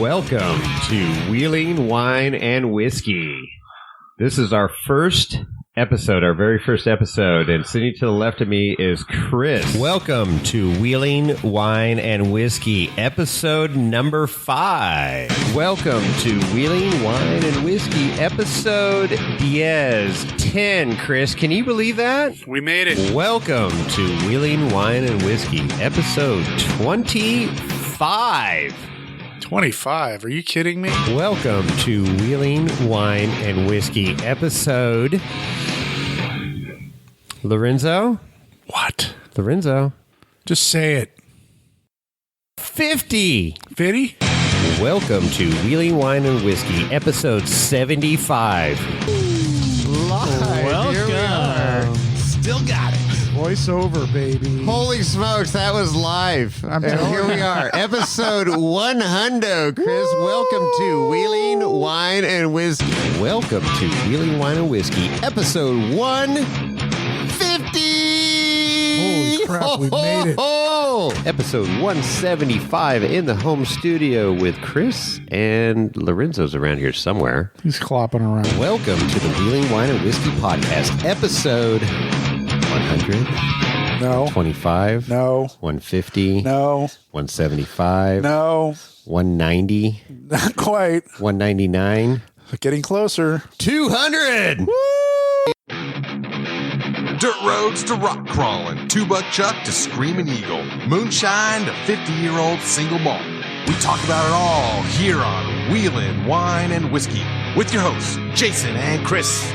Welcome to Wheeling Wine and Whiskey. This is our first episode, our very first episode, and sitting to the left of me is Chris. Welcome to Wheeling Wine and Whiskey, episode number 5. Welcome to Wheeling Wine and Whiskey, episode Diaz 10. Chris, can you believe that? We made it. Welcome to Wheeling Wine and Whiskey, episode 25. 25? Are you kidding me? Welcome to Wheeling Wine and Whiskey, episode... Lorenzo? What? Lorenzo? Just say it. 50. 50? Welcome to Wheeling Wine and Whiskey, episode 75. Live. Welcome. Here we are. Still got it. Voiceover, baby. Holy smokes, that was live. And here we are, episode 100. Chris, welcome to Wheeling Wine and Whiskey. Welcome to Wheeling Wine and Whiskey, Episode 150. Holy crap, we made it. episode 175 in the home studio with Chris, and Lorenzo's around here somewhere. He's clopping around. Welcome to the Wheeling Wine and Whiskey podcast, episode 100, No. 25, No. 150, No. 175, No. 190, Not quite. 199, Getting closer. 200. Dirt roads to rock crawling, two-buck chuck to screaming eagle, moonshine to 50-year-old single malt. We talk about it all here on Wheeling Wine and Whiskey with your hosts, Jason and Chris.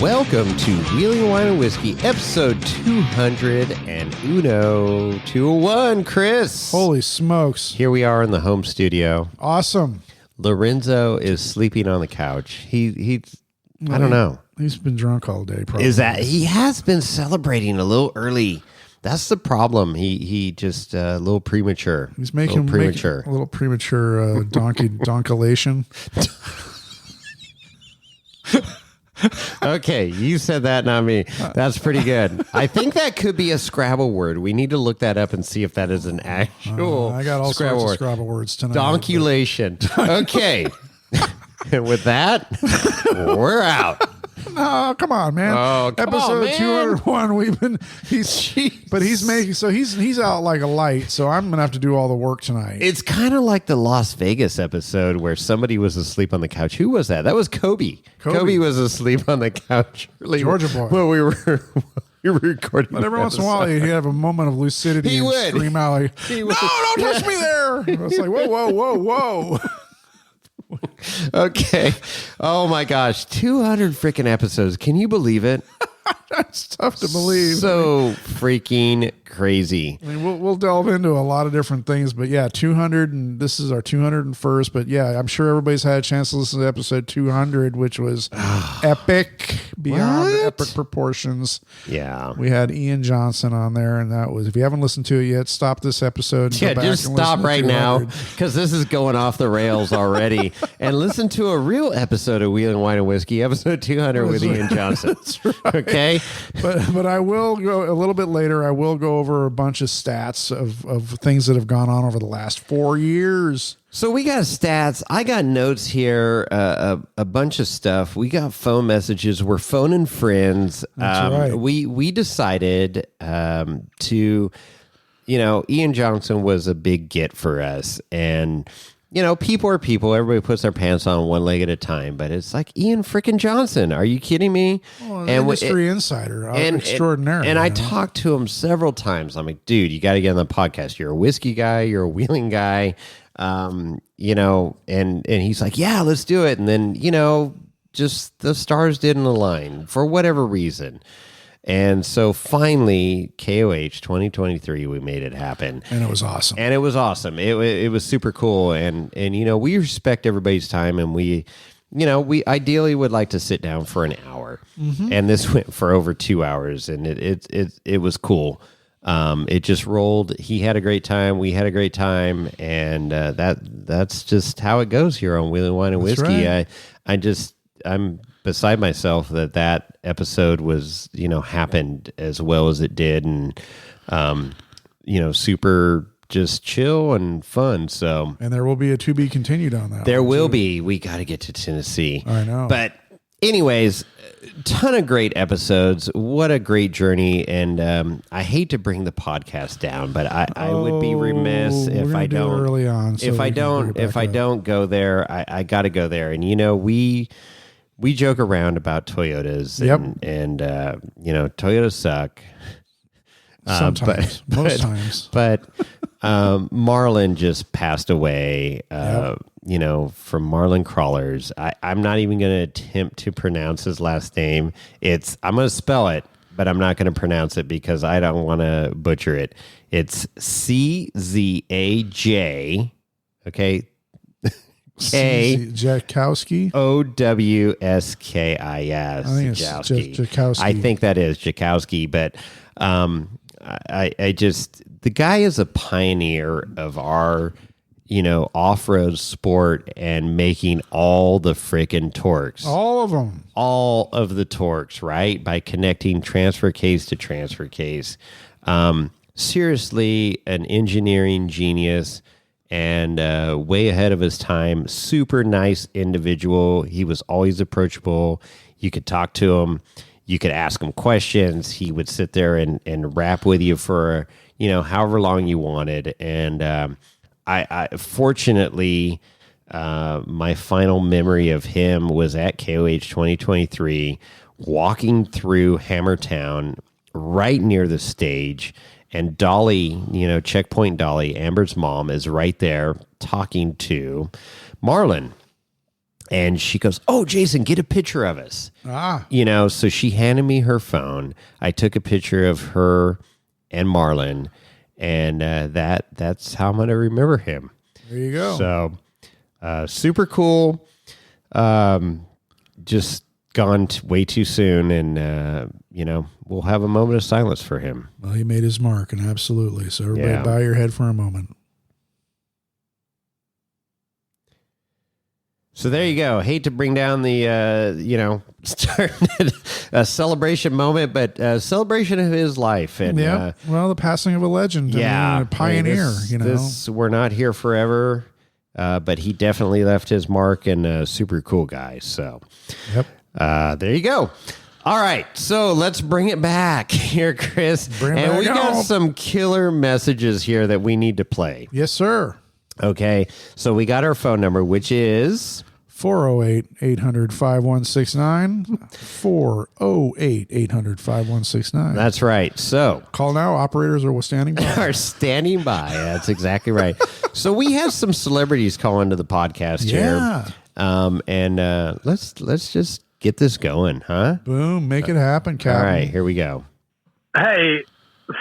Welcome to Wheeling Wine and Whiskey, episode 201, Chris. Holy smokes. Here we are in the home studio. Awesome. Lorenzo is sleeping on the couch. I don't know. He's been drunk all day, probably. Is that he has been celebrating a little early? That's the problem. He just a little premature. He's making a little premature donkulation. Okay, you said that, not me. That's pretty good. I think that could be a Scrabble word. We need to look that up and see if that is an actual I got all Scrabble sorts of word. Scrabble words tonight. Donkulation. Okay. And with that, we're out. Oh, come on, man. Oh, come Episode on, man. 201. He's out like a light, so I'm gonna have to do all the work tonight. It's kind of like the Las Vegas episode where somebody was asleep on the couch. Who was that? That was Kobe. Kobe was asleep on the couch. Georgia boy. When we were recording. But every once in a while, he'd have a moment of lucidity He and would. scream out like, He "No, would. don't touch me there!" It's like, whoa, whoa, whoa, whoa. Okay. Oh my gosh. 200 freaking episodes. Can you believe it? That's tough to believe. So freaking crazy. I mean, we'll delve into a lot of different things, but yeah, 200, and this is our 201st. But yeah, I'm sure everybody's had a chance to listen to episode 200, which was epic beyond What? epic proportions. Yeah. We had Ian Johnson on there, and that was, if you haven't listened to it yet, stop this episode. And Yeah, go back just and stop listen to right now 200. because this is going off the rails already. And listen to a real episode of Wheeling Wine and Whiskey, episode 200 with Ian Johnson. Okay? But I will go a little bit later. I will go over a bunch of stats of things that have gone on over the last 4 years. So we got stats. I got notes here, a bunch of stuff. We got phone messages. We're phoning friends. That's right. We decided to, Ian Johnson was a big get for us. And, people are people. Everybody puts their pants on one leg at a time. But it's like Ian freaking Johnson. Are you kidding me? Well, industry insider extraordinary. And I talked to him several times. I'm like, dude, you got to get on the podcast. You're a whiskey guy. You're a wheeling guy. And he's like, yeah, let's do it. And then, just the stars didn't align for whatever reason. And so finally, KOH 2023, we made it happen. And it was awesome. It was super cool. And we respect everybody's time, and we ideally would like to sit down for an hour. Mm-hmm. And this went for over 2 hours, and it was cool. It just rolled. He had a great time. We had a great time, and that's just how it goes here on Wheeling Wine and Whiskey. Right. I'm beside myself that episode was happened as well as it did, and super just chill and fun. So, And there will be a to be continued on that. there one, will too. be. We got to get to Tennessee. I know. But anyways, ton of great episodes. What a great journey. And I hate to bring the podcast down, but I would be remiss we're if gonna I do it don't early on. So if we I can bring don't it back if I up. don't go there, I got to go there. And we joke around about Toyotas Yep. and Toyotas suck. Sometimes, most times. But Marlon just passed away, Yep. from Marlon Crawlers. I'm not even going to attempt to pronounce his last name. I'm going to spell it, but I'm not going to pronounce it because I don't want to butcher it. It's Czaj, okay? Jakowski. Owskis. I think it's Jakowski. Jakowski. I think that is Jakowski, but I just, the guy is a pioneer of our, off-road sport and making all the frickin' torques. All of them. All of the torques, right? By connecting transfer case to transfer case. Seriously, an engineering genius and way ahead of his time. Super nice individual. He was always approachable. You could talk to him. You could ask him questions. He would sit there and rap with you for, however long you wanted. And I fortunately, my final memory of him was at KOH 2023, walking through Hammertown right near the stage. And Dolly, Checkpoint Dolly, Amber's mom, is right there talking to Marlon. And she goes, "Oh, Jason, get a picture of us." So she handed me her phone. I took a picture of her and Marlon. And that's how I'm going to remember him. There you go. So super cool. Just gone way too soon. And, we'll have a moment of silence for him. Well, he made his mark, and absolutely. So everybody bow your head for a moment. So there you go. Hate to bring down the, starting a celebration moment, but a celebration of his life. And the passing of a legend. A pioneer, we're not here forever, but he definitely left his mark and a super cool guy. So there you go. All right, so let's bring it back here, Chris. And we got some killer messages here that we need to play. Yes, sir. Okay, so we got our phone number, which is 408-800-5169. 408-800-5169. That's right. So call now. Operators are standing by. Are standing by. That's exactly right. So we have some celebrities call into the podcast here. And let's just get this going, huh? Boom. Make it happen, Captain. All right, here we go. Hey,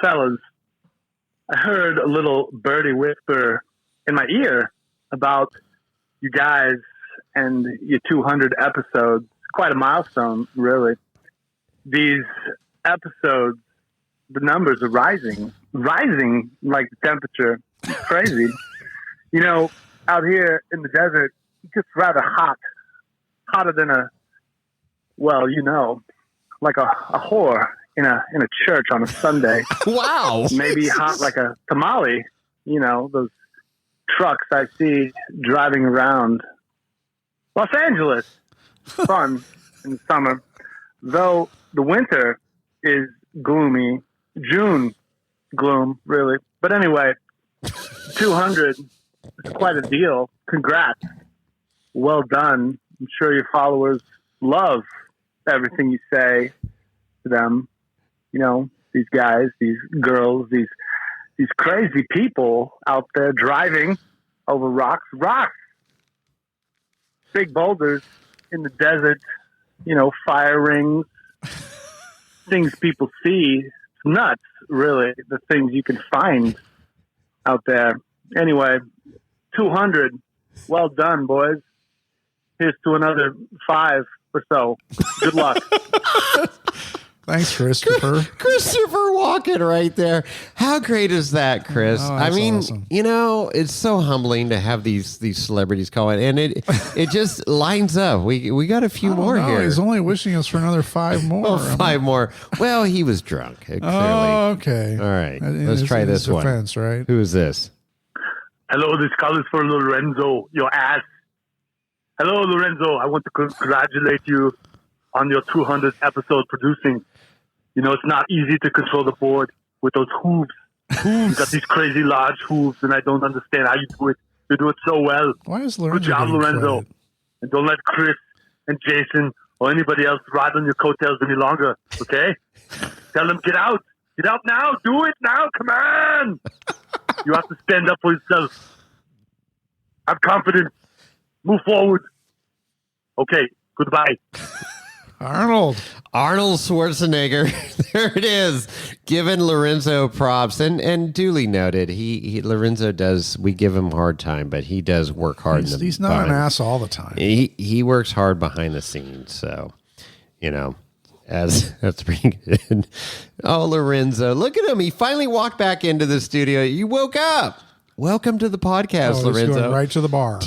fellas. I heard a little birdie whisper in my ear about you guys and your 200 episodes. Quite a milestone, really. These episodes, the numbers are rising like the temperature. It's crazy. Out here in the desert, it's just rather hot, hotter than like a whore in a church on a Sunday. Wow. Maybe hot like a tamale, those trucks I see driving around Los Angeles. Fun in the summer, though the winter is gloomy. June gloom, really. But anyway, 200 is quite a deal. Congrats. Well done. I'm sure your followers love everything you say to them. These guys, these girls, these crazy people out there driving over rocks, big boulders in the desert, fire rings, things people see. It's nuts, really, the things you can find out there. Anyway, 200. Well done, boys. Here's to another 5 or so. Good luck. Thanks, Christopher. Christopher Walken right there. How great is that, Chris? I mean, awesome. It's so humbling to have these celebrities call it, and it just lines up. We got a few more here. He's only wishing us for another 5 more. Oh, 5 more. Well, he was drunk. Clearly. Oh, okay. All right. Let's try this one. Defense, right? Who is this? Hello, this call is for Lorenzo, your ass. Hello, Lorenzo. I want to congratulate you on your 200th episode producing. You know, it's not easy to control the board with those hooves. You got these crazy large hooves, and I don't understand how you do it. You do it so well. Why is Lorenzo? Good job, getting Lorenzo. credit? And don't let Chris and Jason or anybody else ride on your coattails any longer, okay? Tell them, get out. Get out now. Do it now. Come on. You have to stand up for yourself. Have confidence. Move forward. Okay, goodbye. Arnold Schwarzenegger. There it is. Giving Lorenzo props and duly noted. He Lorenzo does. We give him a hard time, but he does work hard. He's not an ass all the time. He works hard behind the scenes. So, you know, that's pretty good. Oh, Lorenzo, look at him. He finally walked back into the studio. You woke up. Welcome to the podcast, Lorenzo. Going right to the bar.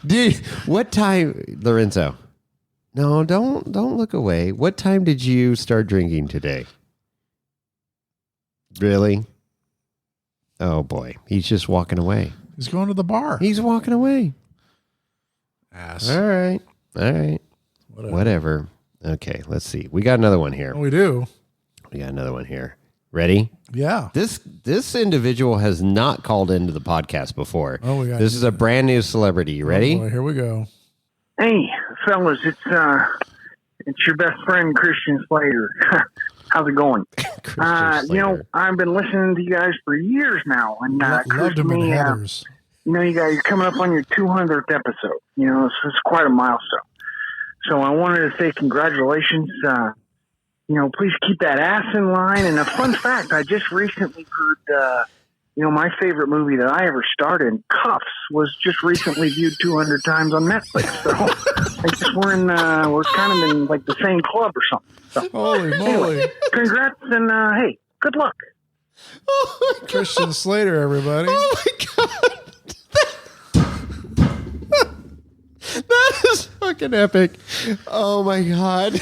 Dude, what time, Lorenzo? No, don't look away. What time did you start drinking today? Really? Oh boy, he's just walking away. He's going to the bar. He's walking away. Ass. All right. Whatever. Okay, let's see. We got another one here. We do. We got another one here. Ready? Yeah. This individual has not called into the podcast before. Oh, this is a brand new celebrity. You ready? Oh boy, here we go. Hey, fellas, it's your best friend, Christian Slater. How's it going? You know, I've been listening to you guys for years now. And Loved him in Heathers. you know, you guys are coming up on your 200th episode. You know, it's quite a milestone. So I wanted to say congratulations. You know, please keep that ass in line. And a fun fact, I just recently heard, you know, my favorite movie that I ever starred in, Cuffs, was just recently viewed 200 times on Netflix. So I guess we're kind of in like the same club or something. So, Holy moly. anyway, congrats and hey, good luck. Oh my Christian God. Slater, everybody. Oh my God. That is fucking epic. Oh my God.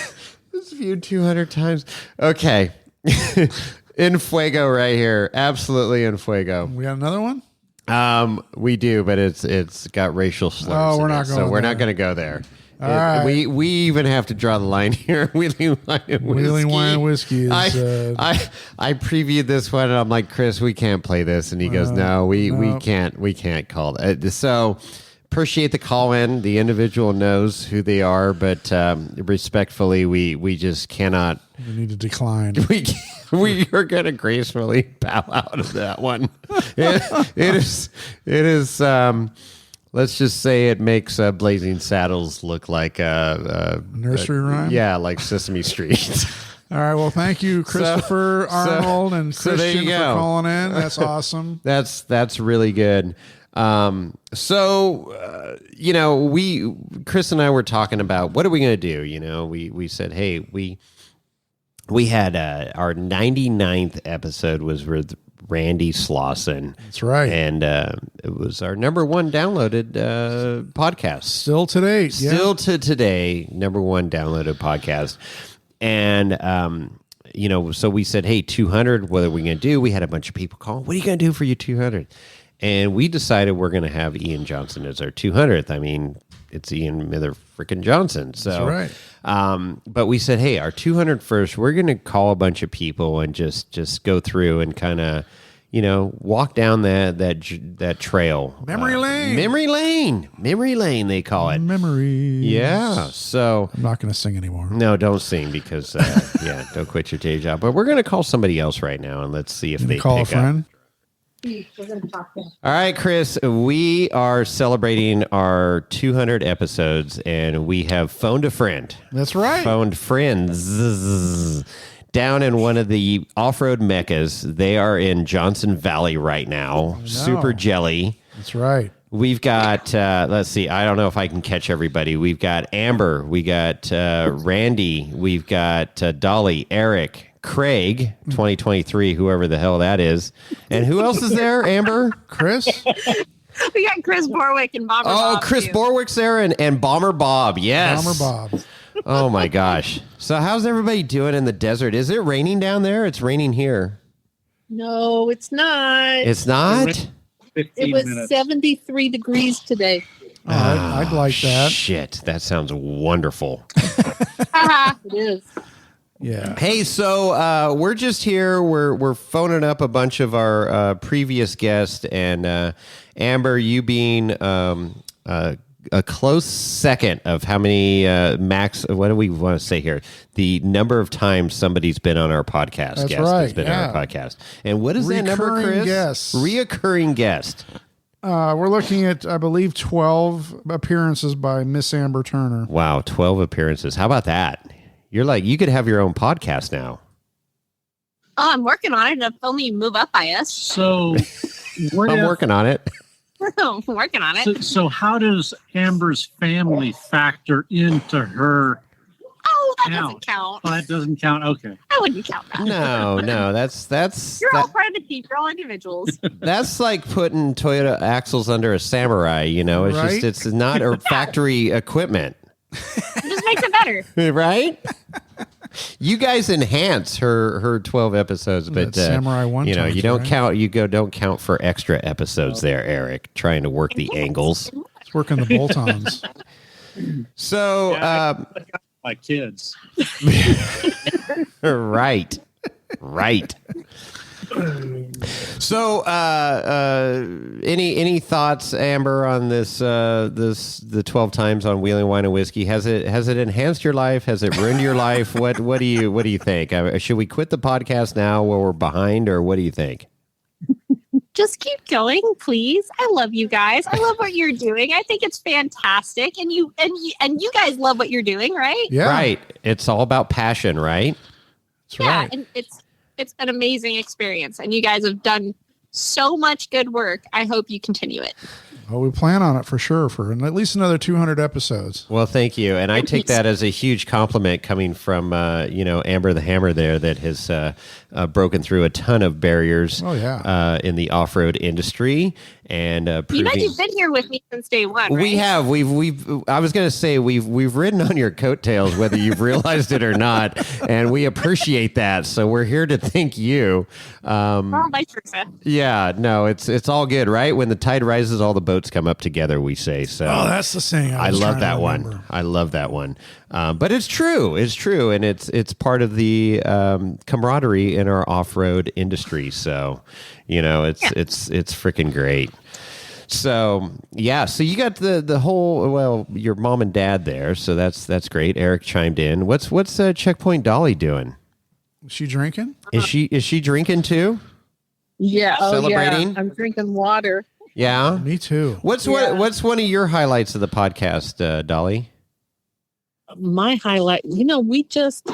This viewed 200 times. Okay. In fuego right here. Absolutely in fuego. We got another one? We do, but it's got racial slurs. Oh, we're in not it, going so we're there. not going to go there. All right. We even have to draw the line here. Wheeling Wine and Whiskey. Wheeling Wine and Whiskey is... I previewed this one and I'm like, Chris, we can't play this, and he goes, no, we can't call it. So appreciate the call in. The individual knows who they are, but respectfully, we just cannot. We need to decline. We are going to gracefully bow out of that one. It is. Let's just say it makes Blazing Saddles look like a nursery rhyme? Yeah, like Sesame Street. All right. Well, thank you, Christopher, Arnold, and so there Christian you for go. calling in. That's awesome. That's really good. You know, Chris and I were talking about what are we going to do? You know, we said, hey, we had our 99th episode was with Randy Slauson. That's right. And it was our number one downloaded podcast. Still to date. Yeah. Still to today, number one downloaded podcast. And, you know, so we said, hey, 200, what are we going to do? We had a bunch of people call. What are you going to do for your 200? And we decided we're going to have Ian Johnson as our 200th. I mean, it's Ian Miller freaking Johnson. So, that's right. But we said, hey, our 200 first, we're going to call a bunch of people and just go through and kind of, you know, walk down that trail. Memory lane. Memory lane, they call it. Memories. Yeah. So I'm not going to sing anymore. no, don't sing because, yeah, don't quit your day job. But we're going to call somebody else right now and let's see if they Call a pick up. friend. All right, Chris, we are celebrating our 200 episodes and we have phoned a friend. That's right. Phoned friends down in one of the off-road meccas. They are in Johnson Valley right now. Super jelly. That's right. We've got, let's see, I don't know if I can catch everybody. We've got Amber. We got Randy. We've got Dolly, Eric, Craig, 2023, whoever the hell that is. And who else is there, Amber? Chris? We got Chris Borwick and Bomber Bob. Oh, Chris too. Borwick's there and Bomber Bob. Yes. Bomber Bob. Oh, my gosh. So how's everybody doing in the desert? Is it raining down there? It's raining here. No, it's not. It's not? 15 It was minutes. 73 degrees today. Oh, I'd like that. Shit, that sounds wonderful. It is. Yeah. Hey, so we're just here. We're phoning up a bunch of our previous guests, and Amber, you being a close second of how many max. What do we want to say here? The number of times somebody's been on our podcast. That's guest right, has been on our podcast. And what is that number, Recurring Chris? guests. Reoccurring guest. We're looking at, I believe, 12 appearances by Miss Amber Turner. Wow, 12 appearances. How about that? You're like, you could have your own podcast now. Oh, I'm working on it. If only you move up by us. So, what I'm if- working on it. I'm working on it. so how does Amber's family factor into her? Oh, that Count. doesn't count. Oh, that doesn't count. Okay. I wouldn't count that. No, that's You're all privacy. You're all individuals. that's like putting Toyota axles under a Samurai. You know, it's Right? just it's not a factory equipment, It just makes it better. right? You guys enhance her 12 episodes, but That Samurai one you know, times, you don't right? count. You don't count for extra episodes there, Eric. Trying to work the angles. It's working the bolt-ons. So, My kids. right. So, any thoughts, Amber, on the 12 times on Wheeling Wine and Whiskey? Has it enhanced your life? Has it ruined your life? What do you think? Should we quit the podcast now while we're behind, or what do you think? Just keep going, please. I love you guys. I love what you're doing. I think it's fantastic, and you guys love what you're doing, right? Yeah. Right. It's all about passion, right? That's Yeah, right. and it's an amazing experience, and you guys have done so much good work. I hope you continue it. Well, we plan on it for sure for at least another 200 episodes. Well, thank you, and I take that as a huge compliment coming from Amber the Hammer there, that has broken through a ton of barriers. Oh, yeah. In the off-road industry, and You know, proving. you've been here with me since day one, right? We have. We've. I was going to say we've ridden on your coattails, whether you've realized it or not, and we appreciate that. So we're here to thank you. Well, vice versa. Yeah. No, it's all good, right? When the tide rises, all the boats come up together. We say so. Oh, that's the saying. I was love trying to that one. remember. I love that one. But it's true. It's true, and it's part of the camaraderie in our off-road industry. So, you know, it's freaking great. So yeah, so you got the whole your mom and dad there, so that's great. Eric chimed in. What's Checkpoint Dolly doing? Is she drinking? Is she drinking too? Yeah. Celebrating? I'm drinking water. Yeah. Me too. What's one of your highlights of the podcast, Dolly? My highlight, we just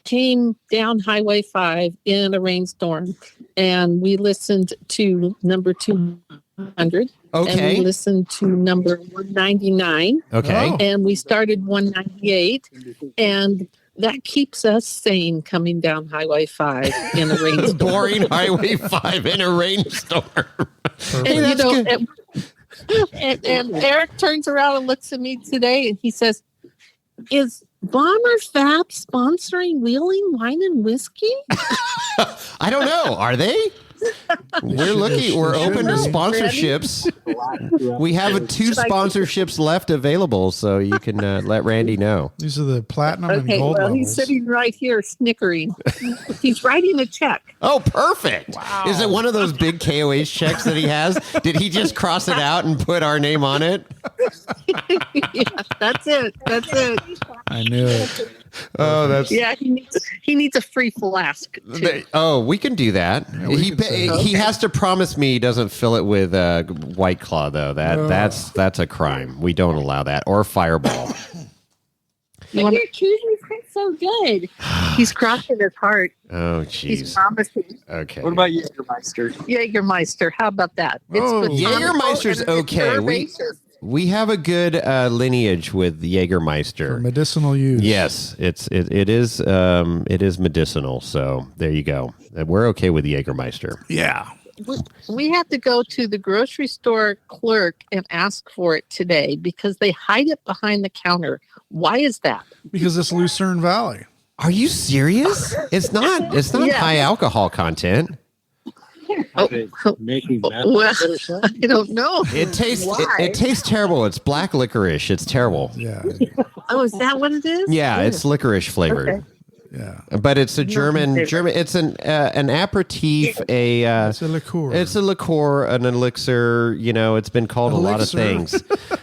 came down Highway 5 in a rainstorm, and we listened to number 200. Okay. And we listened to number 199. Okay. Oh. And we started 198. And that keeps us sane coming down Highway 5 in a rainstorm. Boring Highway 5 in a rainstorm. Hey, And, that's good. and Eric turns around and looks at me today, and he says, "Is Bomber Fab sponsoring Wheeling Wine and Whiskey?" I don't know. Are they? We're looking. We're should open to be. sponsorships. We have 2 sponsorships left available, so you can let Randy know. These are the platinum and Okay, gold well, levels. he's sitting right here snickering. He's writing a check. Oh, perfect! Wow. Is it one of those big KOH checks that he has? Did he just cross it out and put our name on it? Yeah, that's it. That's it. I knew it. Oh, that's Yeah, he needs a free flask too. we can do that. we can say that. He has to promise me he doesn't fill it with White Claw, though. That's a crime. We don't allow that, or Fireball. But your cheese is so good. He's crossing his heart. Oh, He's jeez. promising. Okay. What about Jägermeister? Jägermeister. How about that? Oh. botanical Jägermeister's and it's okay. herbaceous. We have a good lineage with For Jägermeister. medicinal use. Yes, it is medicinal. So there you go. We're okay with Jägermeister. Yeah. We had to go to the grocery store clerk and ask for it today because they hide it behind the counter. Why is that? Because it's Lucerne Valley. Are you serious? It's not Yeah. high alcohol content. Making meth Well, or something? I don't know. It tastes terrible. It's black licorice. It's terrible. Yeah. Oh, is that what it is? Yeah, it's licorice flavored. Okay. Yeah. But it's a German. It's an aperitif. It's a liqueur. It's a liqueur, an elixir. You know, it's been called a lot of Elixir. things.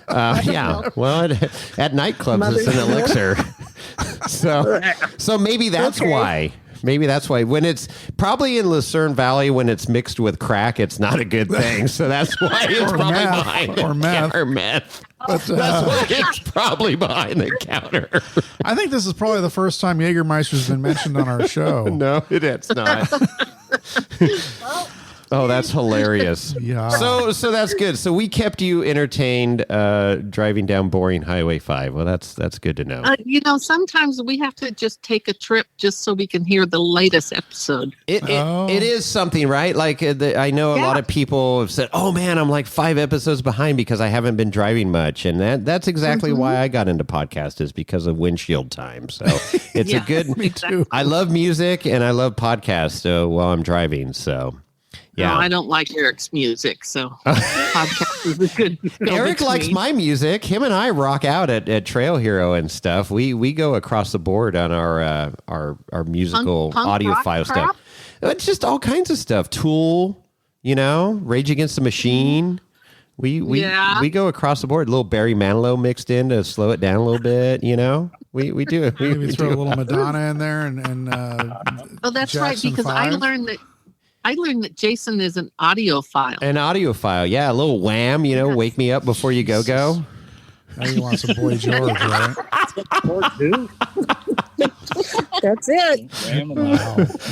Yeah. Well, at nightclubs, it's an elixir. So maybe that's why. Maybe that's why. When it's probably in Lucerne Valley, when it's mixed with crack, it's not a good thing. So that's why it's Or probably meth. behind Or the meth. Or meth. But, That's why it's probably behind the counter. I think this is probably the first time Jägermeister's been mentioned on our show. No, it's not. Oh, that's hilarious. Yeah. So that's good. So we kept you entertained driving down boring Highway 5. Well, that's good to know. Sometimes we have to just take a trip just so we can hear the latest episode. It is something, right? Like I know a lot of people have said, "Oh man, I'm like 5 episodes behind because I haven't been driving much," and that's exactly why I got into podcast is because of windshield time. So it's a good. Me too. I love music and I love podcasts while I'm driving. So. Yeah, No, I don't like Eric's music, so podcast is a good. Eric likes my music. Him and I rock out at Trail Hero and stuff. We go across the board on our musical Punk audiophile rock stuff. It's just all kinds of stuff. Tool, Rage Against the Machine. We go across the board. A little Barry Manilow mixed in to slow it down a little bit. We do it. Maybe throw a little Madonna in there and Oh, that's Jackson right, because 5. I learned that Jason is an audiophile. An audiophile, yeah. A little Wham, Wake Me Up Before You Go Go. Now you want some Boy George, right? Or two? That's it.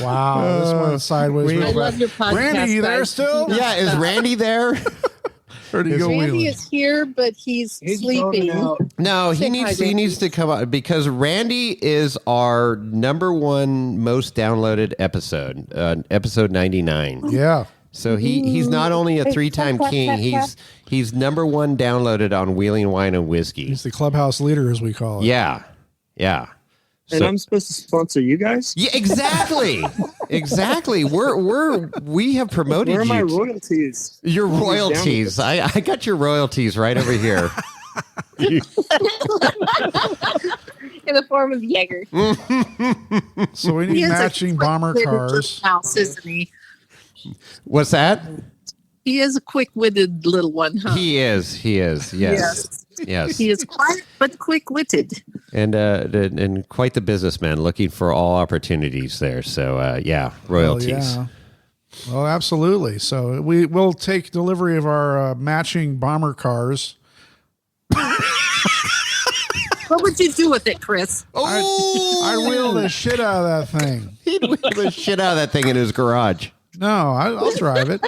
Wow. This one sideways. I real love fast. your podcast. Randy, you there guys. still? Yeah, is Randy there? Or do you go Randy wheeling? is here, but he's sleeping. No, he needs to come out because Randy is our number 1 most downloaded episode, episode 99. Yeah. So he's not only a 3-time king, he's number 1 downloaded on Wheeling Wine and Whiskey. He's the clubhouse leader, as we call it. Yeah. And I'm supposed to sponsor you guys? Yeah, exactly. Exactly. We have promoted Where are my you. royalties? Your royalties. I got your royalties right over here. In the form of Jaeger. So we need matching bomber cars. House, isn't he? What's that? He is a quick-witted little one, huh? He is. Yes. He is quiet but quick-witted. And quite the businessman, looking for all opportunities there. So royalties. Oh, yeah. Well, absolutely. So we will take delivery of our matching bomber cars. What would you do with it, Chris? I wheel the shit out of that thing. He'd wheel the shit out of that thing in his garage. No, I'll drive it.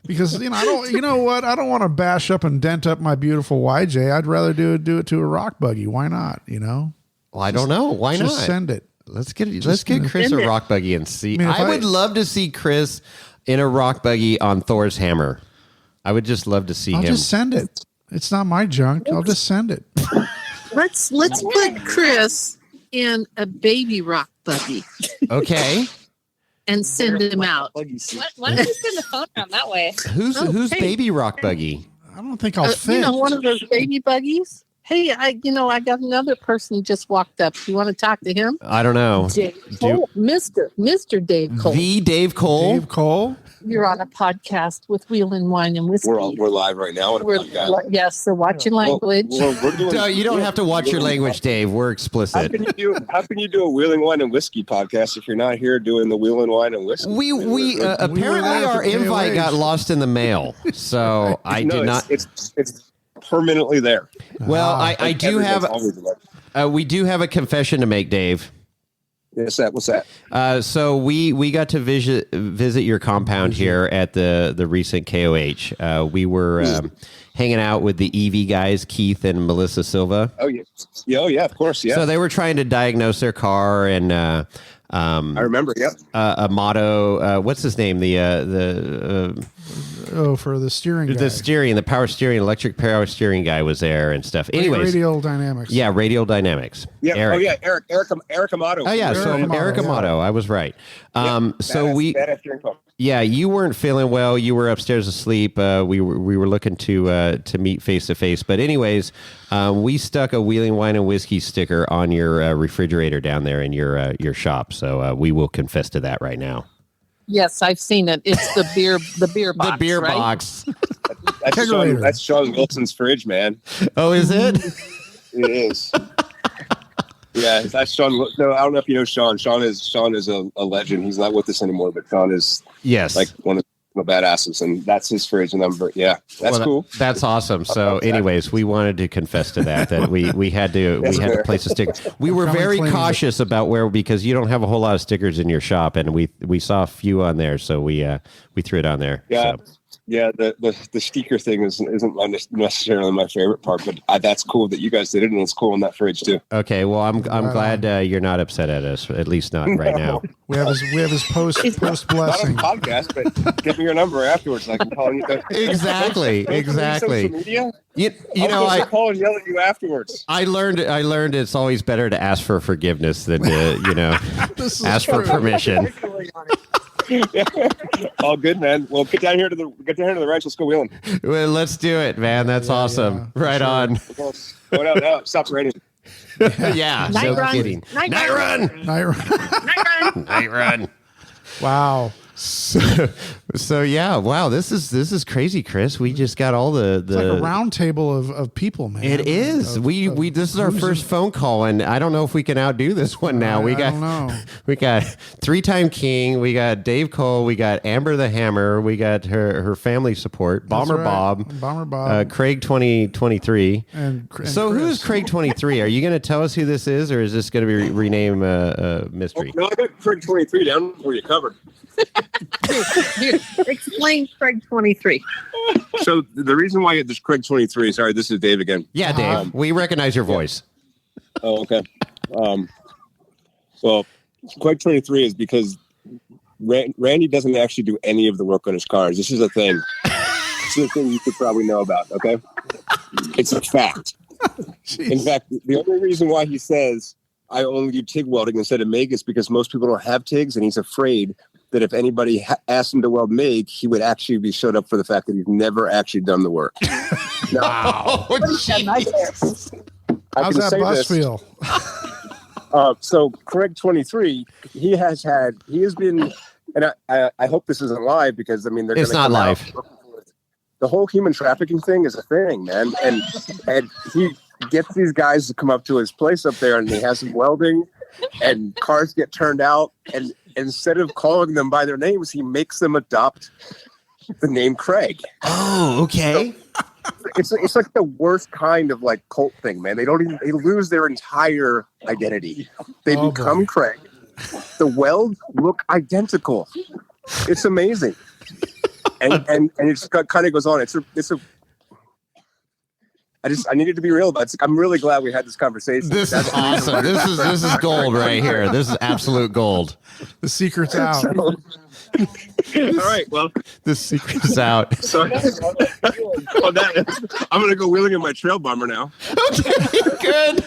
Because I don't. You know what? I don't want to bash up and dent up my beautiful YJ. I'd rather do it to a rock buggy. Why not? Well, I don't know. Why not? Just send it. Let's get Chris a rock buggy and see. I would love to see Chris in a rock buggy on Thor's hammer. I would just love to see him. I'll just send it. It's not my junk. I'll just send it. Let's put Chris in a baby rock buggy Okay. and send him out. Why don't you send the phone around that way? Who's hey. baby rock buggy? I don't think I'll fit. One of those baby buggies. Hey, I got another person who just walked up. You want to talk to him? I don't know. Dave Cole. Mr. Dave Cole. The Dave Cole. Dave Cole. You're on a podcast with Wheelin' Wine and Whiskey. We're live right now. On a podcast. Yes, so watch your language. We're doing, No, you don't have to watch your language, Dave. We're How explicit. can you do a Wheeling Wine and Whiskey podcast if you're not here doing the Wheeling Wine and Whiskey? We apparently there our for invite KOH. got lost in the mail, so I did not. It's permanently there. Well, I do have. Always there. We do have a confession to make, Dave. What's that? So we got to visit your compound here at the recent KOH. We were hanging out with the EV guys, Keith and Melissa Silva. Oh yeah, of course, yeah. So they were trying to diagnose their car and I remember. Yep. a motto. What's his name? The Oh, for the steering guy. The power steering, electric power steering guy was there and stuff. Anyways. Radial dynamics. Yeah, Radial Dynamics. Yeah. Eric. Oh, yeah. Eric Amato. Oh, yeah. So Eric Amato. I was right. Yeah, you weren't feeling well. You were upstairs asleep. We were looking to meet face to face. But anyways, we stuck a Wheeling Wine and Whiskey sticker on your refrigerator down there in your shop. So we will confess to that right now. Yes, I've seen it. It's the beer box. The beer right? box. That's Sean Wilson's fridge, man. Oh, is it? It is. Yeah, that's Sean. No, I don't know if you know Sean. Sean is a legend. He's not with us anymore, but Sean is like one of the badasses, and that's his fridge number. Yeah, that's cool. That's awesome. So, anyways, we wanted to confess to that we had to place a sticker. We were very cautious about because you don't have a whole lot of stickers in your shop, and we saw a few on there, so we threw it on there. Yeah. So. Yeah, the sticker thing isn't necessarily my favorite part, but that's cool that you guys did it, and it's cool in that fridge too. Okay, well, I'm glad you're not upset at us, at least not right now. We have his post blessing. Not on podcast, but give me your number afterwards. I can call you. Exactly. Social media. You know, I call and yell at you afterwards. I learned it's always better to ask for forgiveness than to ask for permission. All good, man. Well, get down here to the ranch. Let's go wheeling. Well, let's do it, man. That's awesome. Yeah, right on. Going out now. It stops raining. Yeah. Night no run. kidding. Night run. Night run. Wow. So yeah, wow, this is crazy, Chris. We just got all the it's like a round table of people, man. It is. This is our first phone call, and I don't know if we can outdo this one now. We got 3-time king, we got Dave Cole, we got Amber the Hammer, we got her family support, Bomber Bob, Craig 2023. And so Chris. who's Craig 23? Are you going to tell us who this is, or is this going to be renamed mystery? No, I got Craig 23 down where you covered. Explain Craig 23. So the reason why there's Craig 23, sorry, this is Dave again. Yeah, Dave, we recognize your voice. Oh, okay. Well, Craig 23 is because Randy doesn't actually do any of the work on his cars. This is a thing. This is a thing you should probably know about, okay? It's a fact. In fact, the only reason why he says I only do TIG welding instead of MIG is because most people don't have TIGs, and he's afraid that if anybody asked him to weld MIG, he would actually be shut up for the fact that he's never actually done the work. Wow. How's that bus feel? So Craig 23, he has been, and I hope this isn't live because I mean it's not live. The whole human trafficking thing is a thing, man, and he gets these guys to come up to his place up there, and he has them welding, and cars get turned out, and instead of calling them by their names, he makes them adopt the name Craig. Oh, okay. So it's like the worst kind of like cult thing, man. They lose their entire identity. They become Craig. The welds look identical. It's amazing. And it just kind of goes on. I needed to be real about it. I'm really glad we had this conversation. This is awesome. This is gold right here. This is absolute gold. The secret's out. All right. Well, the secret's out. So I'm going to go wheeling in my trail bomber now. Okay, good.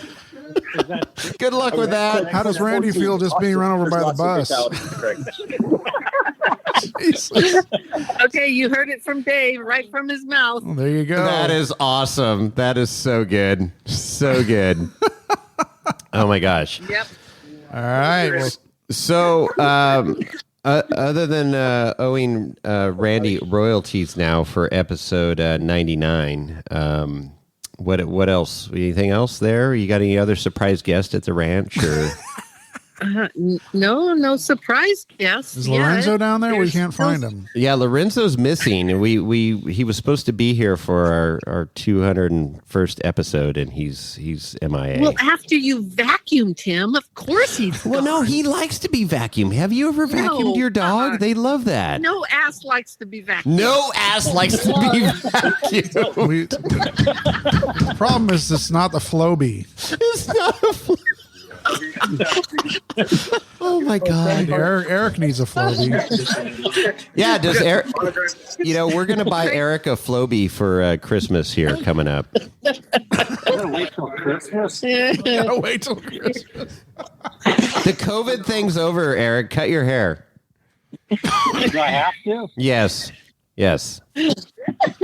Good luck with that. How does Randy feel just being run over by the bus? Okay, you heard it from Dave, right from his mouth. Well, there you go. That is awesome. That is so good. So good. Oh my gosh. Yep. All right. Well, so, other than owing Randy royalties now for episode 99, what else? Anything else there? You got any other surprise guest at the ranch? Or No surprise guest. Is Lorenzo down there? We can't find him. Yeah, Lorenzo's missing. He was supposed to be here for our 201st episode, and he's MIA. Well, after you vacuumed him, of course he's well, no, he likes to be vacuumed. Have you ever vacuumed your dog? They love that. No ass likes to be vacuumed. No ass likes to be vacuumed. The problem is it's not the Floby. It's not a Oh my God. Eric needs a Floby. Yeah, does Eric? We're gonna buy Eric a Floby for Christmas here coming up. Wait till Christmas. Gotta wait till Christmas. The COVID thing's over, Eric. Cut your hair. Do I have to? Yes.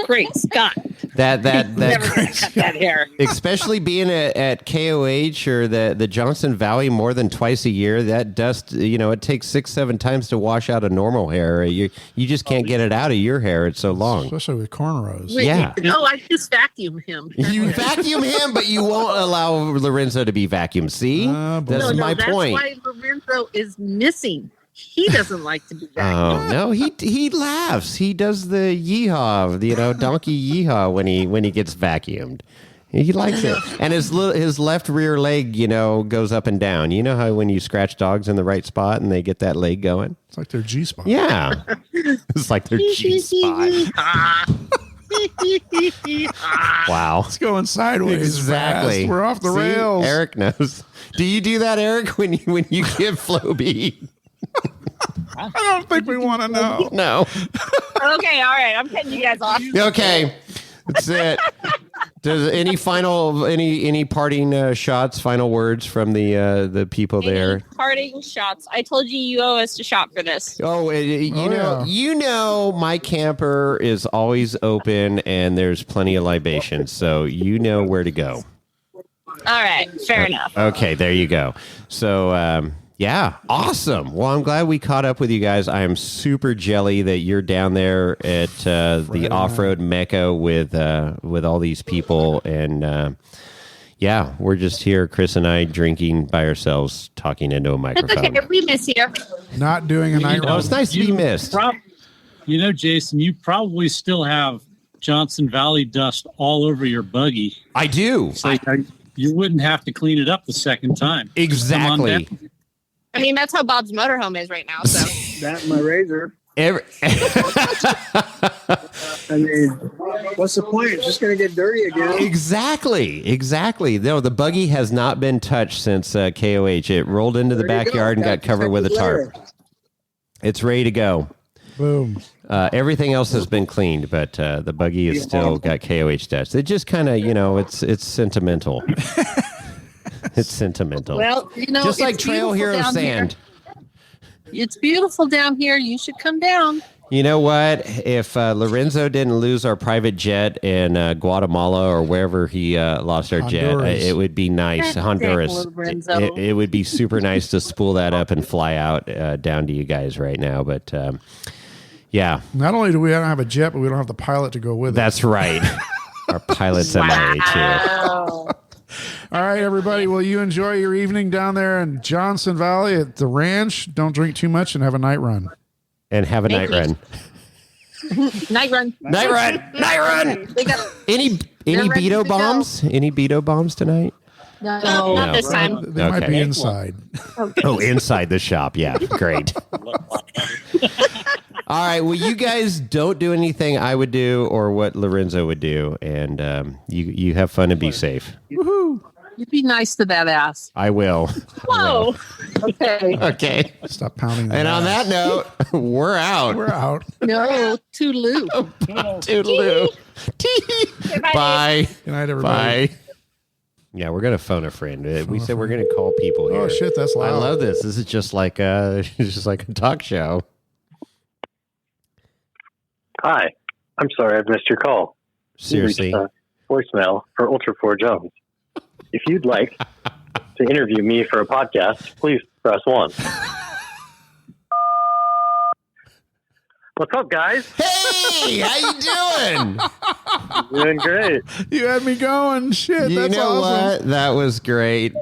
Great Scott. That Never gonna cut that hair. especially being at KOH or the Johnson Valley more than twice a year, that dust, it takes 6-7 times to wash out a normal hair. You just can't get it out of your hair. It's so long. Especially with cornrows. Wait, Yeah. No, I just vacuum him. You vacuum him, but you won't allow Lorenzo to be vacuumed. See? That's my point. That's why Lorenzo is missing. He doesn't like to be vacuumed. Oh no, he laughs. He does the yeehaw, donkey yeehaw when he gets vacuumed. He likes it, and his left rear leg, goes up and down. You know how when you scratch dogs in the right spot and they get that leg going? It's like their G spot. Yeah, it's like their G spot. Wow, It's going sideways. exactly. Fast. We're off the See? rails. Eric knows. Do you do that, Eric, when you give Floby? I don't think we want to know. No. Okay, all right. I'm cutting you guys off. Okay, that's it. Does any parting shots, final words from the people there? Any parting shots. I told you owe us to shop for this. Oh, you know, my camper is always open and there's plenty of libations, so you know where to go. All right, fair enough. Okay, there you go. So, yeah, awesome. Well, I'm glad we caught up with you guys. I am super jelly that you're down there at the off-road Mecca with all these people, and yeah, we're just here, Chris and I, drinking by ourselves, talking into a That's microphone. okay. We miss you. Not doing a night Oh, run. it's nice to be missed. Jason, you probably still have Johnson Valley dust all over your buggy. I do. So you wouldn't have to clean it up the second time. Exactly. I mean, that's how Bob's motorhome is right now. So That and my razor. Every- I mean, what's the point? It's just going to get dirty again. Exactly. No, the buggy has not been touched since KOH. It rolled into the There you backyard go. and got covered with a tarp. It's ready to go. Boom. Everything else has been cleaned, but the buggy has still got KOH dust. It just kind of, it's sentimental. It's sentimental. Well, just like it's Trail beautiful Hero down Sand. here. It's beautiful down here. You should come down. You know what? If Lorenzo didn't lose our private jet in Guatemala or wherever he lost our jet, Honduras. it would be nice. Honduras. Lorenzo. It would be super nice to spool that up and fly out down to you guys right now. But yeah, Not only do we not have a jet, but we don't have the pilot to go with it. that's right. Our pilot's MIA too. All right, everybody. Well, you enjoy your evening down there in Johnson Valley at the ranch. Don't drink too much and have a night run. And have a night run. Night run. Night run. Night run. They got Any They're ready Beto to go. bombs? Any Beto bombs tonight? not No. this time. They might Okay. be inside. Oh, inside the shop. Yeah, great. All right. Well, you guys don't do anything I would do or what Lorenzo would do, and you have fun and be safe. Woohoo! You be nice to that ass. I will. Whoa. Okay. Okay. Stop pounding. And on that note, we're out. we're out. No, toodaloo. Toodaloo. Goodbye. Bye. Good night, everybody. Bye. Yeah, we're gonna phone a friend. We said we're gonna call people here. Oh shit, that's loud. I love this. This is just like it's just like a talk show. Hi. I'm sorry I've missed your call. You reached Seriously. a voicemail for Ultra 4 Jones. If you'd like to interview me for a podcast, please press 1. What's up, guys? Hey, how you doing? Doing great. You had me going. Shit, You that's know awesome. what? That was great.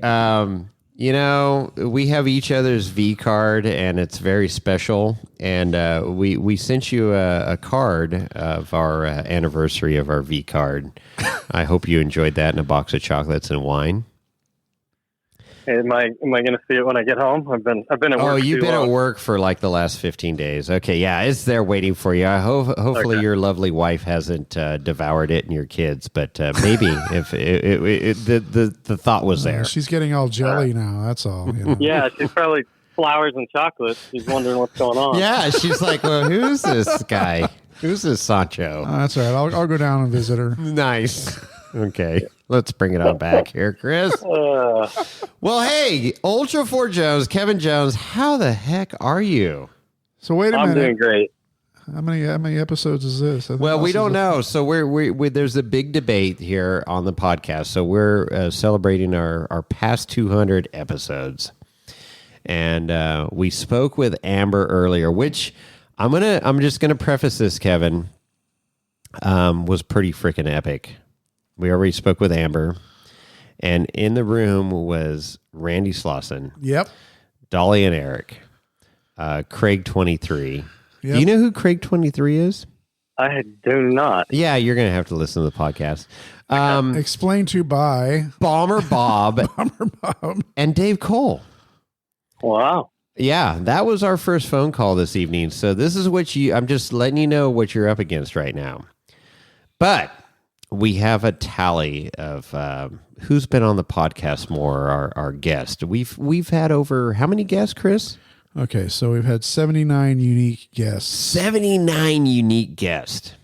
We have each other's V card, and it's very special. And we sent you a card of our anniversary of our V card. I hope you enjoyed that, in a box of chocolates and wine. Am I going to see it when I get home? I've been at work. Oh, you've been long. at work for like the last 15 days. Okay, yeah, it's there waiting for you. I hopefully your lovely wife hasn't devoured it and your kids, but maybe if the thought was there. She's getting all jelly now. That's all. You know. Yeah, she's probably flowers and chocolate. She's wondering what's going on. Yeah, she's like, well, who's this guy? Who's this Sancho? That's all right. I'll go down and visit her. Nice. Okay, let's bring it on back here, Chris. Well, hey, Ultra 4 Jones, Kevin Jones, how the heck are you? So wait a minute. I'm doing great. How many episodes is this? Well, we don't know. So we there's a big debate here on the podcast. So we're celebrating our past 200 episodes, and we spoke with Amber earlier, which I'm just gonna preface this, Kevin, was pretty freaking epic. We already spoke with Amber, and in the room was Randy Slauson. Yep. Dolly and Eric, Craig 23. Yep. Do you know who Craig 23 is? I do not. Yeah, you're going to have to listen to the podcast. Explained to by Bomber Bob, Bomber Bob, and Dave Cole. Wow. Yeah, that was our first phone call this evening. So this is what I'm just letting you know what you're up against right now. But we have a tally of who's been on the podcast more, our guest. We've had over how many guests, Chris? Okay, so we've had 79 unique guests. 79 unique guests.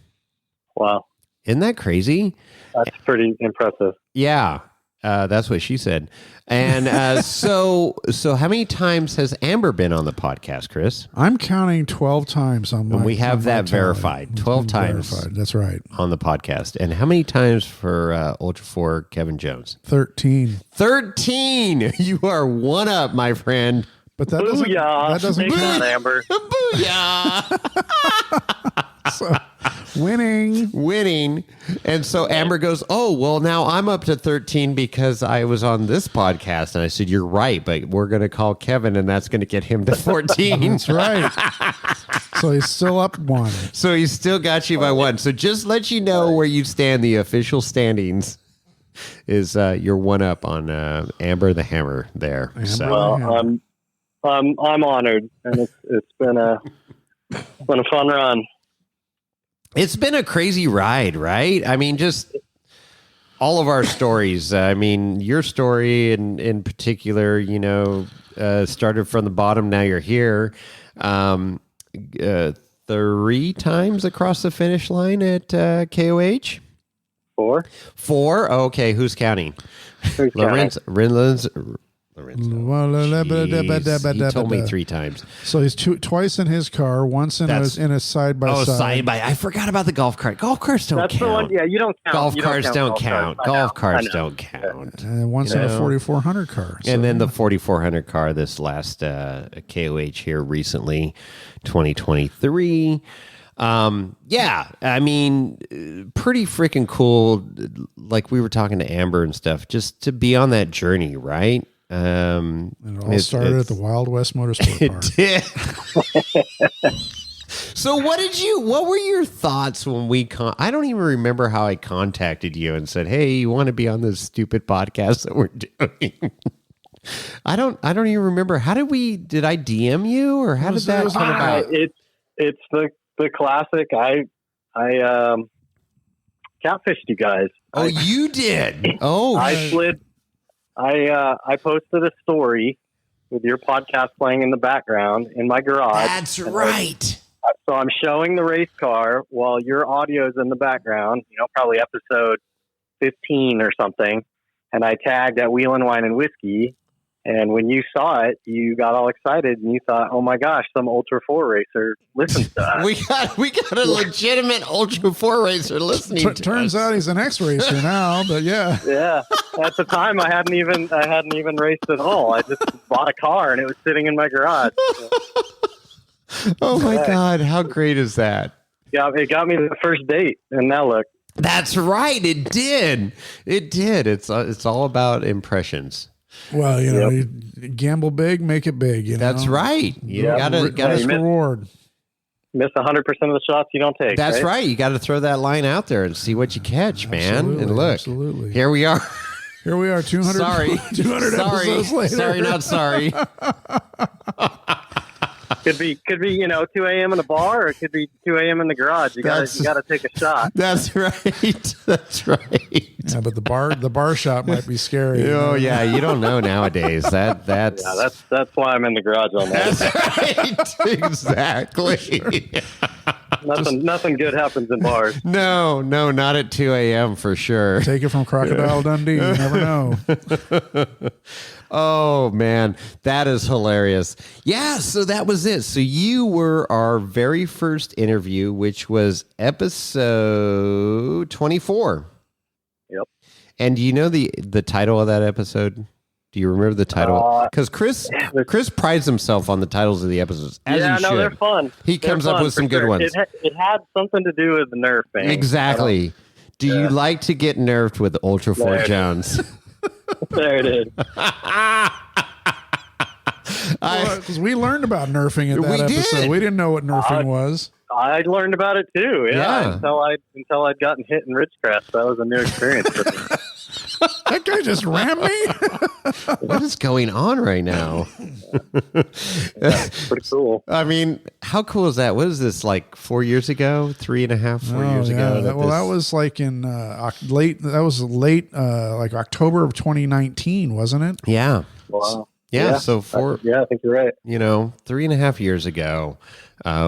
Wow. Isn't that crazy? That's pretty impressive. Yeah, that's what she said. And so how many times has Amber been on the podcast, Chris? I'm counting 12 times on my. And we have that tally. verified. 12 times. Verified. That's right. On the podcast. And how many times for Ultra 4 Kevin Jones? 13. 13! You are one up, my friend. But that doesn't. Booyah. That doesn't. Take that, Amber. Booyah! So, winning. And so Amber goes, oh, well, now I'm up to 13 because I was on this podcast. And I said, you're right, but we're going to call Kevin and that's going to get him to 14. That's right. So he's still up one. So he's still got you by one. So just let you know where you stand. The official standings is you're one up on Amber the Hammer there. So. Well, I'm honored, and it's been a fun run. It's been a crazy ride, right? I mean, just all of our stories. I mean, your story in particular, you know, started from the bottom. Now you're here. 3 times across the finish line at KOH. 4. 4. Okay, who's counting? Lorenzo. He told me 3 times. So he's twice in his car, once in a side by side. Oh, side by. I forgot about the golf cart. Golf carts don't count. The one. Yeah, you don't count. Golf carts don't count. Golf carts I know. don't count. And once in a 4400 car. So. And then the 4400 car this last KOH here recently, 2023. Yeah, I mean, pretty freaking cool. Like we were talking to Amber and stuff, just to be on that journey, right? And it all started at the Wild West Motorsport Park. It did. So what were your thoughts when I don't even remember how I contacted you and said, hey, you want to be on this stupid podcast that we're doing? I don't even remember. Did I DM you or how did that come about? It's the classic. I catfished you guys. Oh, you did. Oh, I slid. I posted a story with your podcast playing in the background in my garage. That's right. So I'm showing the race car while your audio's in the background, probably episode 15 or something. And I tagged at Wheelin' Wine and Whiskey. And when you saw it, you got all excited and you thought, oh my gosh, some Ultra 4 racer listens to us. we got a legitimate Ultra 4 racer listening to us. Turns out he's an X-racer now, but yeah. Yeah. At the time I hadn't even raced at all. I just bought a car and it was sitting in my garage. Oh my God, how great is that? Yeah, it got me the first date, and now look. That's right, it did. It did. It's all about impressions. Well, you gamble big, make it big. That's right. You gotta reward. Miss 100% of the shots you don't take. That's right. You got to throw that line out there and see what you catch, man. Absolutely, And look, absolutely. here we are. Here we are, 200, Sorry. 200 episodes later. Sorry, not sorry. Could be 2 a.m. in a bar, or it could be 2 a.m. in the garage. You gotta take a shot. That's right. That's right. Yeah, but the bar shot might be scary. Oh yeah, you don't know nowadays. That's why I'm in the garage all night. That's right. Exactly. Nothing good happens in bars. No, not at 2 a.m. for sure. Take it from Crocodile Dundee. You never know. Oh man, that is hilarious. Yeah, so that was it. So you were our very first interview, which was episode 24. Yep. And do you know the title of that episode? Do you remember the title? Because Chris prides himself on the titles of the episodes. They're fun. He comes up with some good ones. It had something to do with the nerf thing. Exactly. Do you like to get nerfed with Ultra 4 Jones? There it is. Because we learned about nerfing at that episode. Did. We didn't know what nerfing was. I learned about it too. Yeah. Until I'd gotten hit in Ridgecrest. That was a new experience for me. That guy just rammed me. What is going on right now? That's pretty cool. I mean, how cool is that? What is this, like 4 years ago? 3.5, 4 years ago? That was like in late like October of 2019, wasn't it? Yeah. Wow. Yeah. So I think you're right. 3.5 years ago,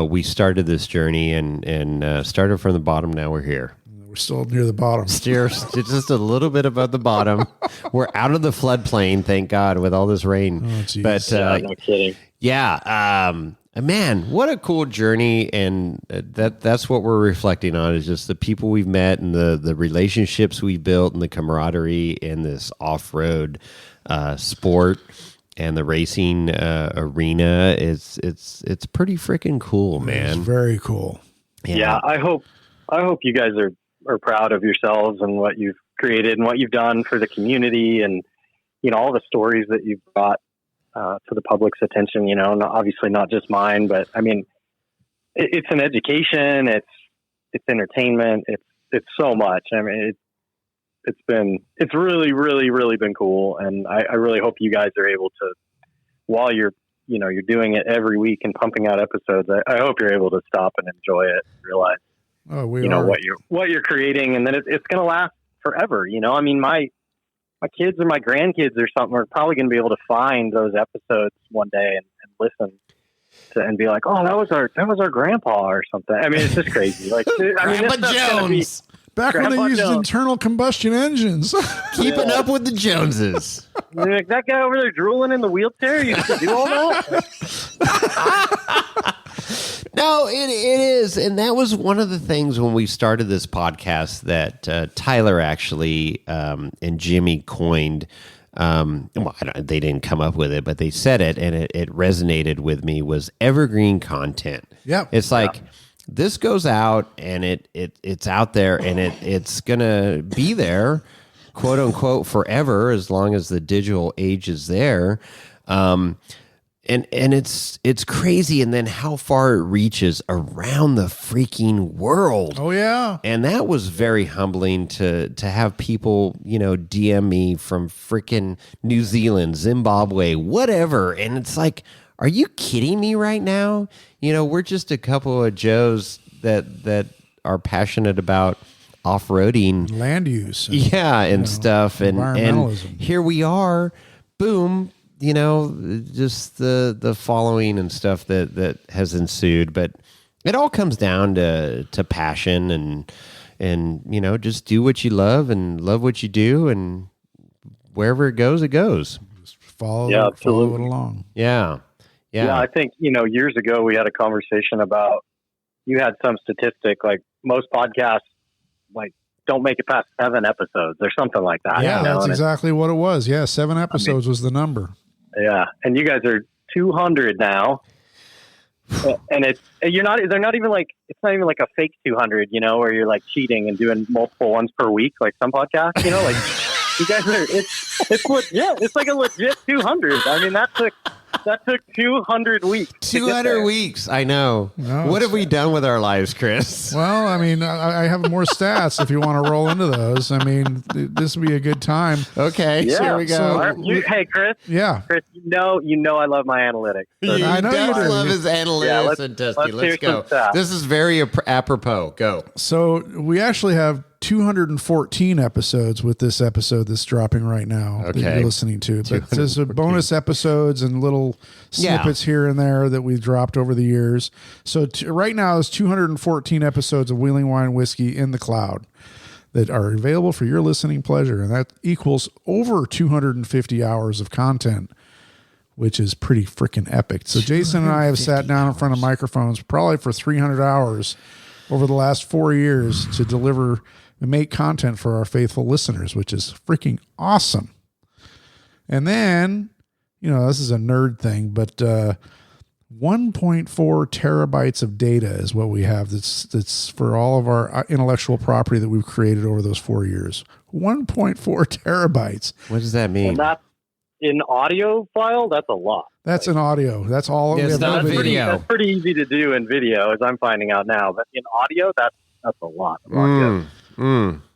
we started this journey and started from the bottom. Now we're here. We're still near the bottom. Just a little bit above the bottom. We're out of the floodplain, thank God, with all this rain. Oh, geez. But no kidding. Yeah, man, what a cool journey, and that's what we're reflecting on is just the people we've met and the relationships we've built and the camaraderie in this off-road sport and the racing arena. It's pretty freaking cool, man. It's very cool. Yeah, I hope you guys are proud of yourselves and what you've created and what you've done for the community, and all the stories that you've brought to the public's attention. Obviously not just mine, but I mean, it's an education, it's entertainment, it's so much. I mean, it's really, really, really been cool, and I really hope you guys are able to, while you're doing it every week and pumping out episodes, I hope you're able to stop and enjoy it and realize what you're creating, and then it's going to last forever. I mean, my kids or my grandkids or something are probably going to be able to find those episodes one day and listen to and be like, oh, that was our grandpa or something. I mean, it's just crazy. Like, Grandpa Jones. Back when they used internal combustion engines. Keeping up with the Joneses. Like, that guy over there drooling in the wheelchair used to do all that? No, it is. And that was one of the things when we started this podcast that Tyler actually and Jimmy coined. They didn't come up with it, but they said it, and it resonated with me, was evergreen content. Yeah. It's like... This goes out and it's out there and it's gonna be there, quote unquote, forever as long as the digital age is there, and it's crazy. And then how far it reaches around the freaking world. Oh yeah, and that was very humbling to have people DM me from freaking New Zealand, Zimbabwe, whatever, and it's like, are you kidding me right now? We're just a couple of Joes that are passionate about off-roading. Land use. And stuff. And environmentalism. Here we are, boom, just the following and stuff that has ensued. But it all comes down to passion and just do what you love and love what you do, and wherever it goes, it goes. Just follow it along. Yeah. Yeah, I think, years ago we had a conversation about, you had some statistic, like most podcasts, like, don't make it past 7 episodes or something like that. Yeah, that's exactly what it was. Yeah, 7 episodes was the number. Yeah, and you guys are 200 now. And they're not even like, it's not even like a fake 200, where you're like cheating and doing multiple ones per week, like some podcasts, like you guys are, it's like a legit 200. I mean, That took 200 weeks. 200 weeks. I know. No, What have we done with our lives, Chris? Well, I mean, I have more stats if you want to roll into those. I mean, this would be a good time. Okay, Yeah. here we go. Hey, Chris. Yeah. Chris, you know I love my analytics. So You I know you does do. love his analytics and Dusty. Let's go. This is very apropos. Go. So we actually have 214 episodes with this episode that's dropping right now that Okay. you're listening to. But there's a bonus episodes and little snippets here and there that we've dropped over the years. So right now is 214 episodes of Wheeling Wine Whiskey in the cloud that are available for your listening pleasure. And that equals over 250 hours of content, which is pretty freaking epic. So Jason and I have sat down in front of microphones probably for 300 hours over the last 4 years to deliver and make content for our faithful listeners, which is freaking awesome. And then, this is a nerd thing, but 1.4 terabytes of data is what we have. That's for all of our intellectual property that we've created over those 4 years. 1.4 terabytes. What does that mean? And that's in audio file. That's a lot. That's an audio. That's all. Yeah, it's not video. That's pretty easy to do in video, as I'm finding out now. But in audio, that's a lot. Of audio.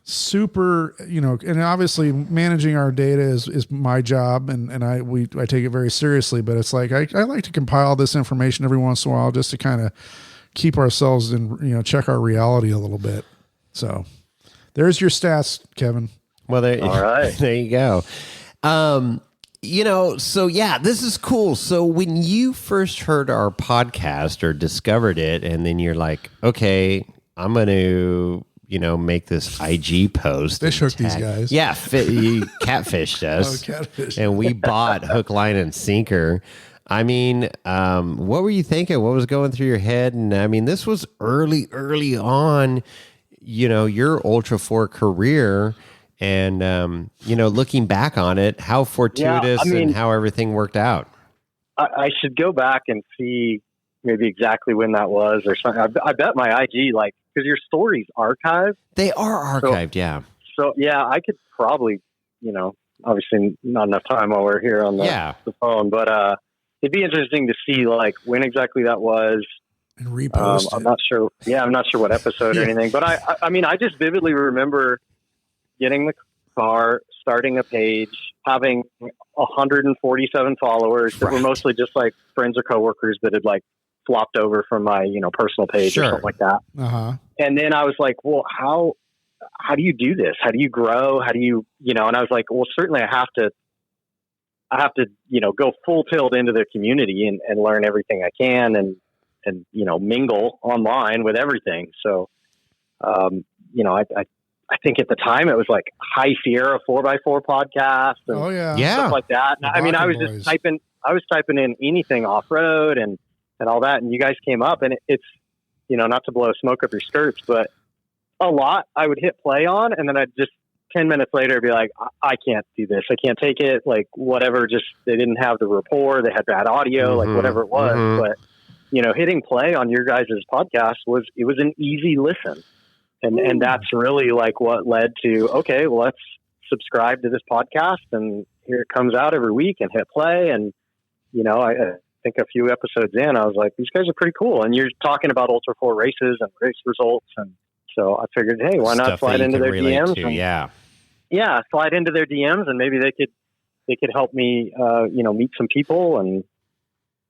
Super, and obviously managing our data is my job, and I take it very seriously. But it's like I like to compile this information every once in a while just to kind of keep ourselves in, check our reality a little bit. So there's your stats, Kevin. Well, All right. There you go. So yeah, this is cool. So when you first heard our podcast or discovered it, and then you're like, okay, I'm going to, make this IG post. Fish hook these guys. Yeah. You catfished us. Catfish. And we bought hook, line, and sinker. I mean, what were you thinking? What was going through your head? And I mean, this was early on, your Ultra 4 career. And, looking back on it, how fortuitous and how everything worked out. I should go back and see maybe exactly when that was or something. I bet my IG, because your story's archived. They are archived, yeah. So, yeah, I could probably, obviously not enough time while we're here on the phone, but it'd be interesting to see, when exactly that was. And repost I'm not sure. Yeah, I'm not sure what episode or anything. But, I just vividly remember getting the car, starting a page, having 147 followers that were mostly just friends or coworkers that had flopped over from my, personal page or something like that. Uh-huh. And then I was like, well, how do you do this? How do you grow? How do you, and I was like, well, certainly I have to, go full tilt into the community and learn everything I can and, mingle online with everything. So, I think at the time it was High Sierra 4x4 podcast and stuff like that. And I was just typing in anything off road and all that. And you guys came up and it's, not to blow smoke up your skirts, but a lot I would hit play on. And then I'd just 10 minutes later be like, I can't do this. I can't take it. Whatever, just, they didn't have the rapport. They had bad audio, whatever it was. But, hitting play on your guys' podcast was an easy listen. And that's really what led to, okay, well, let's subscribe to this podcast and here it comes out every week and hit play. And, I think a few episodes in, I was like, these guys are pretty cool. And you're talking about Ultra 4 races and race results. And so I figured, hey, why not slide into their DMs? Yeah, slide into their DMs and maybe they could help me, meet some people and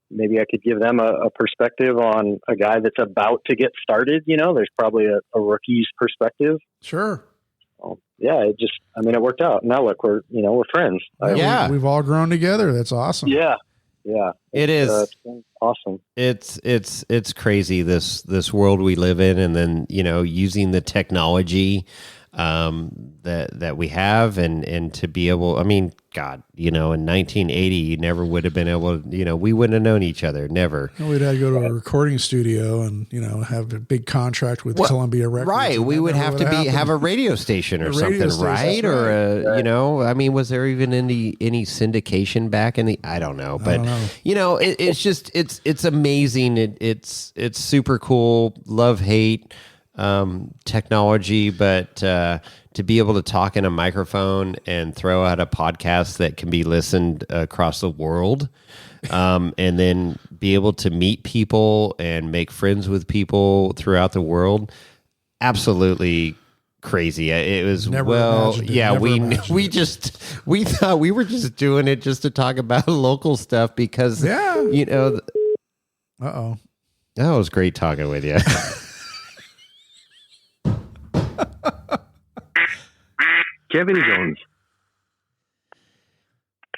maybe I could give them a perspective on a guy that's about to get started. There's probably a rookie's perspective. Sure. So, yeah, it worked out. Now look, we're friends. We've all grown together. That's awesome. Yeah. It is it's awesome. It's crazy this world we live in, and then using the technology that we have and to be able, God, in 1980, you never would have been able to, we wouldn't have known each other. Never. We'd had to go to a recording studio and, have a big contract with Columbia Records. Right. We would have to have a radio station or something, right? Or, was there even any syndication back in the, I don't know, but it's just, it's amazing. It's super cool. Love, hate, technology, but to be able to talk in a microphone and throw out a podcast that can be listened across the world, and then be able to meet people and make friends with people throughout the world. Absolutely crazy. It was Never imagined it. Never imagined we it. we thought we were just doing it just to talk about local stuff because you know. Uh-oh. That was great talking with you. Kevin Jones.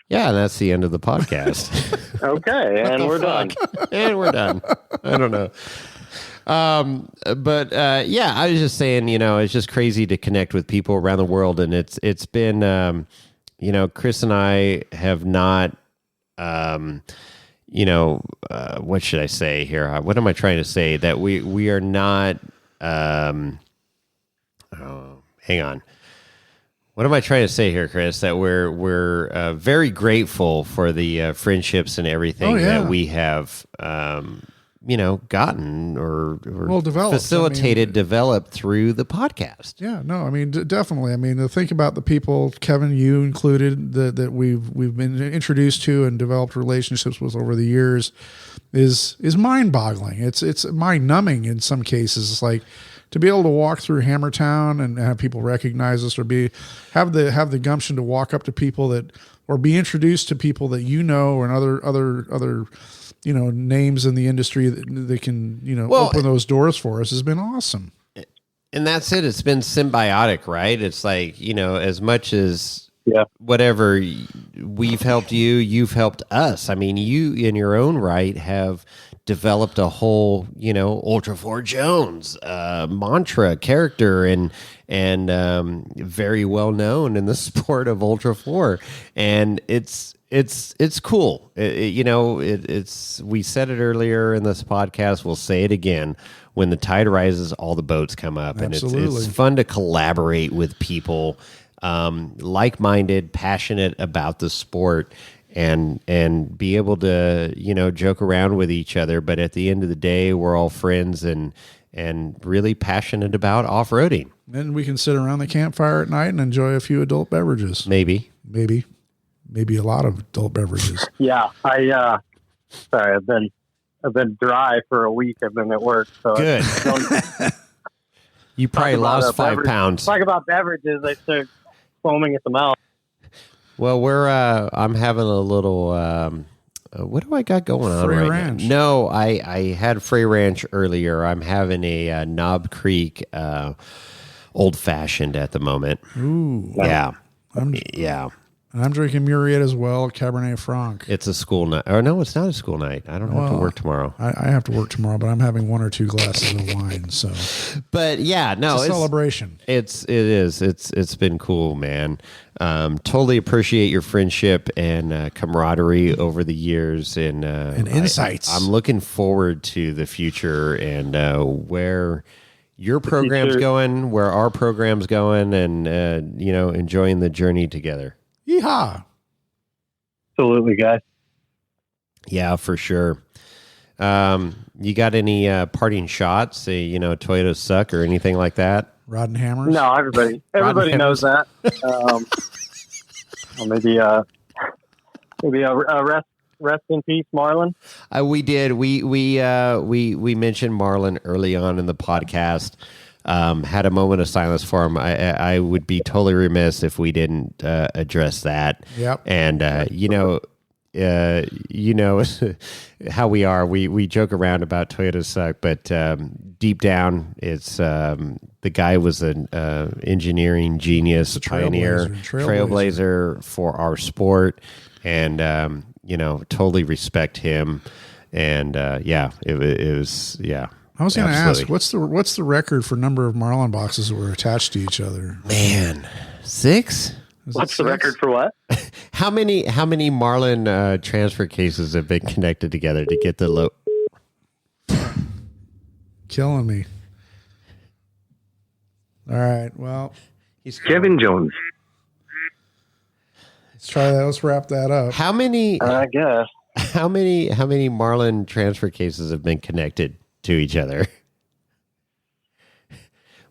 Yeah, that's the end of the podcast. Okay, and we're done. And we're done. I don't know. But yeah, I was just saying, you know, it's just crazy to connect with people around the world, and it's been, you know, Chris and I have not, you know, what should I say here? What am I trying to say? That we are not. Hang on. What am I trying to say here, Chris? That we're very grateful for the friendships and everything that we have, you know, gotten or developed. facilitated, developed through the podcast. Yeah, no, I mean, definitely. I mean, to think about the people, Kevin, you included, that we've been introduced to and developed relationships with over the years is mind-boggling. It's mind-numbing in some cases. It's like to be able to walk through Hammertown and have people recognize us, or have the gumption to walk up to people that, or be introduced to people that you know, and other you know, names in the industry that can, you know, open those doors for us has been awesome. And that's it. It's been symbiotic, right? It's like, you know, as much as whatever we've helped you, you've helped us. I mean, you in your own right have developed a whole, you know, Ultra 4 Jones mantra, character, and very well known in the sport of Ultra 4. And it's cool. You know, it's we said it earlier in this podcast. We'll say it again. When the tide rises, all the boats come up. Absolutely. And it's fun to collaborate with people like-minded, passionate about the sport, and be able to, you know, joke around with each other. But at the end of the day, we're all friends and really passionate about off-roading. And we can sit around the campfire at night and enjoy a few adult beverages. Maybe a lot of adult beverages. Yeah, sorry, I've been dry for a week. I've been at work, so good. You probably lost 5 pounds. Talk about beverages. I start foaming at the mouth. Well, I'm having a little. What do I got going on Frey right Ranch. now? No, I had Frey Ranch earlier. I'm having a Knob Creek old fashioned at the moment. Ooh, yeah, yeah. And I'm drinking Muriet as well, Cabernet Franc. It's a school night. Or no, it's not a school night. I don't have to work tomorrow. I have to work tomorrow, but I'm having 1 or 2 glasses of wine. So, but yeah, no, it's a celebration. It is. It's been cool, man. Totally appreciate your friendship and camaraderie over the years, and insights. I'm looking forward to the future and where your program's going, where our program's going, and you know, enjoying the journey together. Yeehaw! Absolutely, guys. Yeah, for sure. You got any parting shots? You know, Toyotas suck or anything like that? Rod and hammers? No, everybody knows that. Well, maybe a rest in peace, Marlon. We did. We mentioned Marlon early on in the podcast. Had a moment of silence for him. I would be totally remiss if we didn't address that. Yep. And you know how we are. We joke around about Toyota suck, but deep down, it's the guy was an engineering genius, pioneer, trailblazer for our sport, and you know, totally respect him. And yeah, it was yeah. I was going to ask, what's the record for number of Marlin boxes that were attached to each other? Man, 6? What's the record for what? How many Marlin transfer cases have been connected together to get the low? Killing me. All right, well, he's Kevin Jones. Let's try that. Let's wrap that up. How many? I guess. How many Marlin transfer cases have been connected to each other?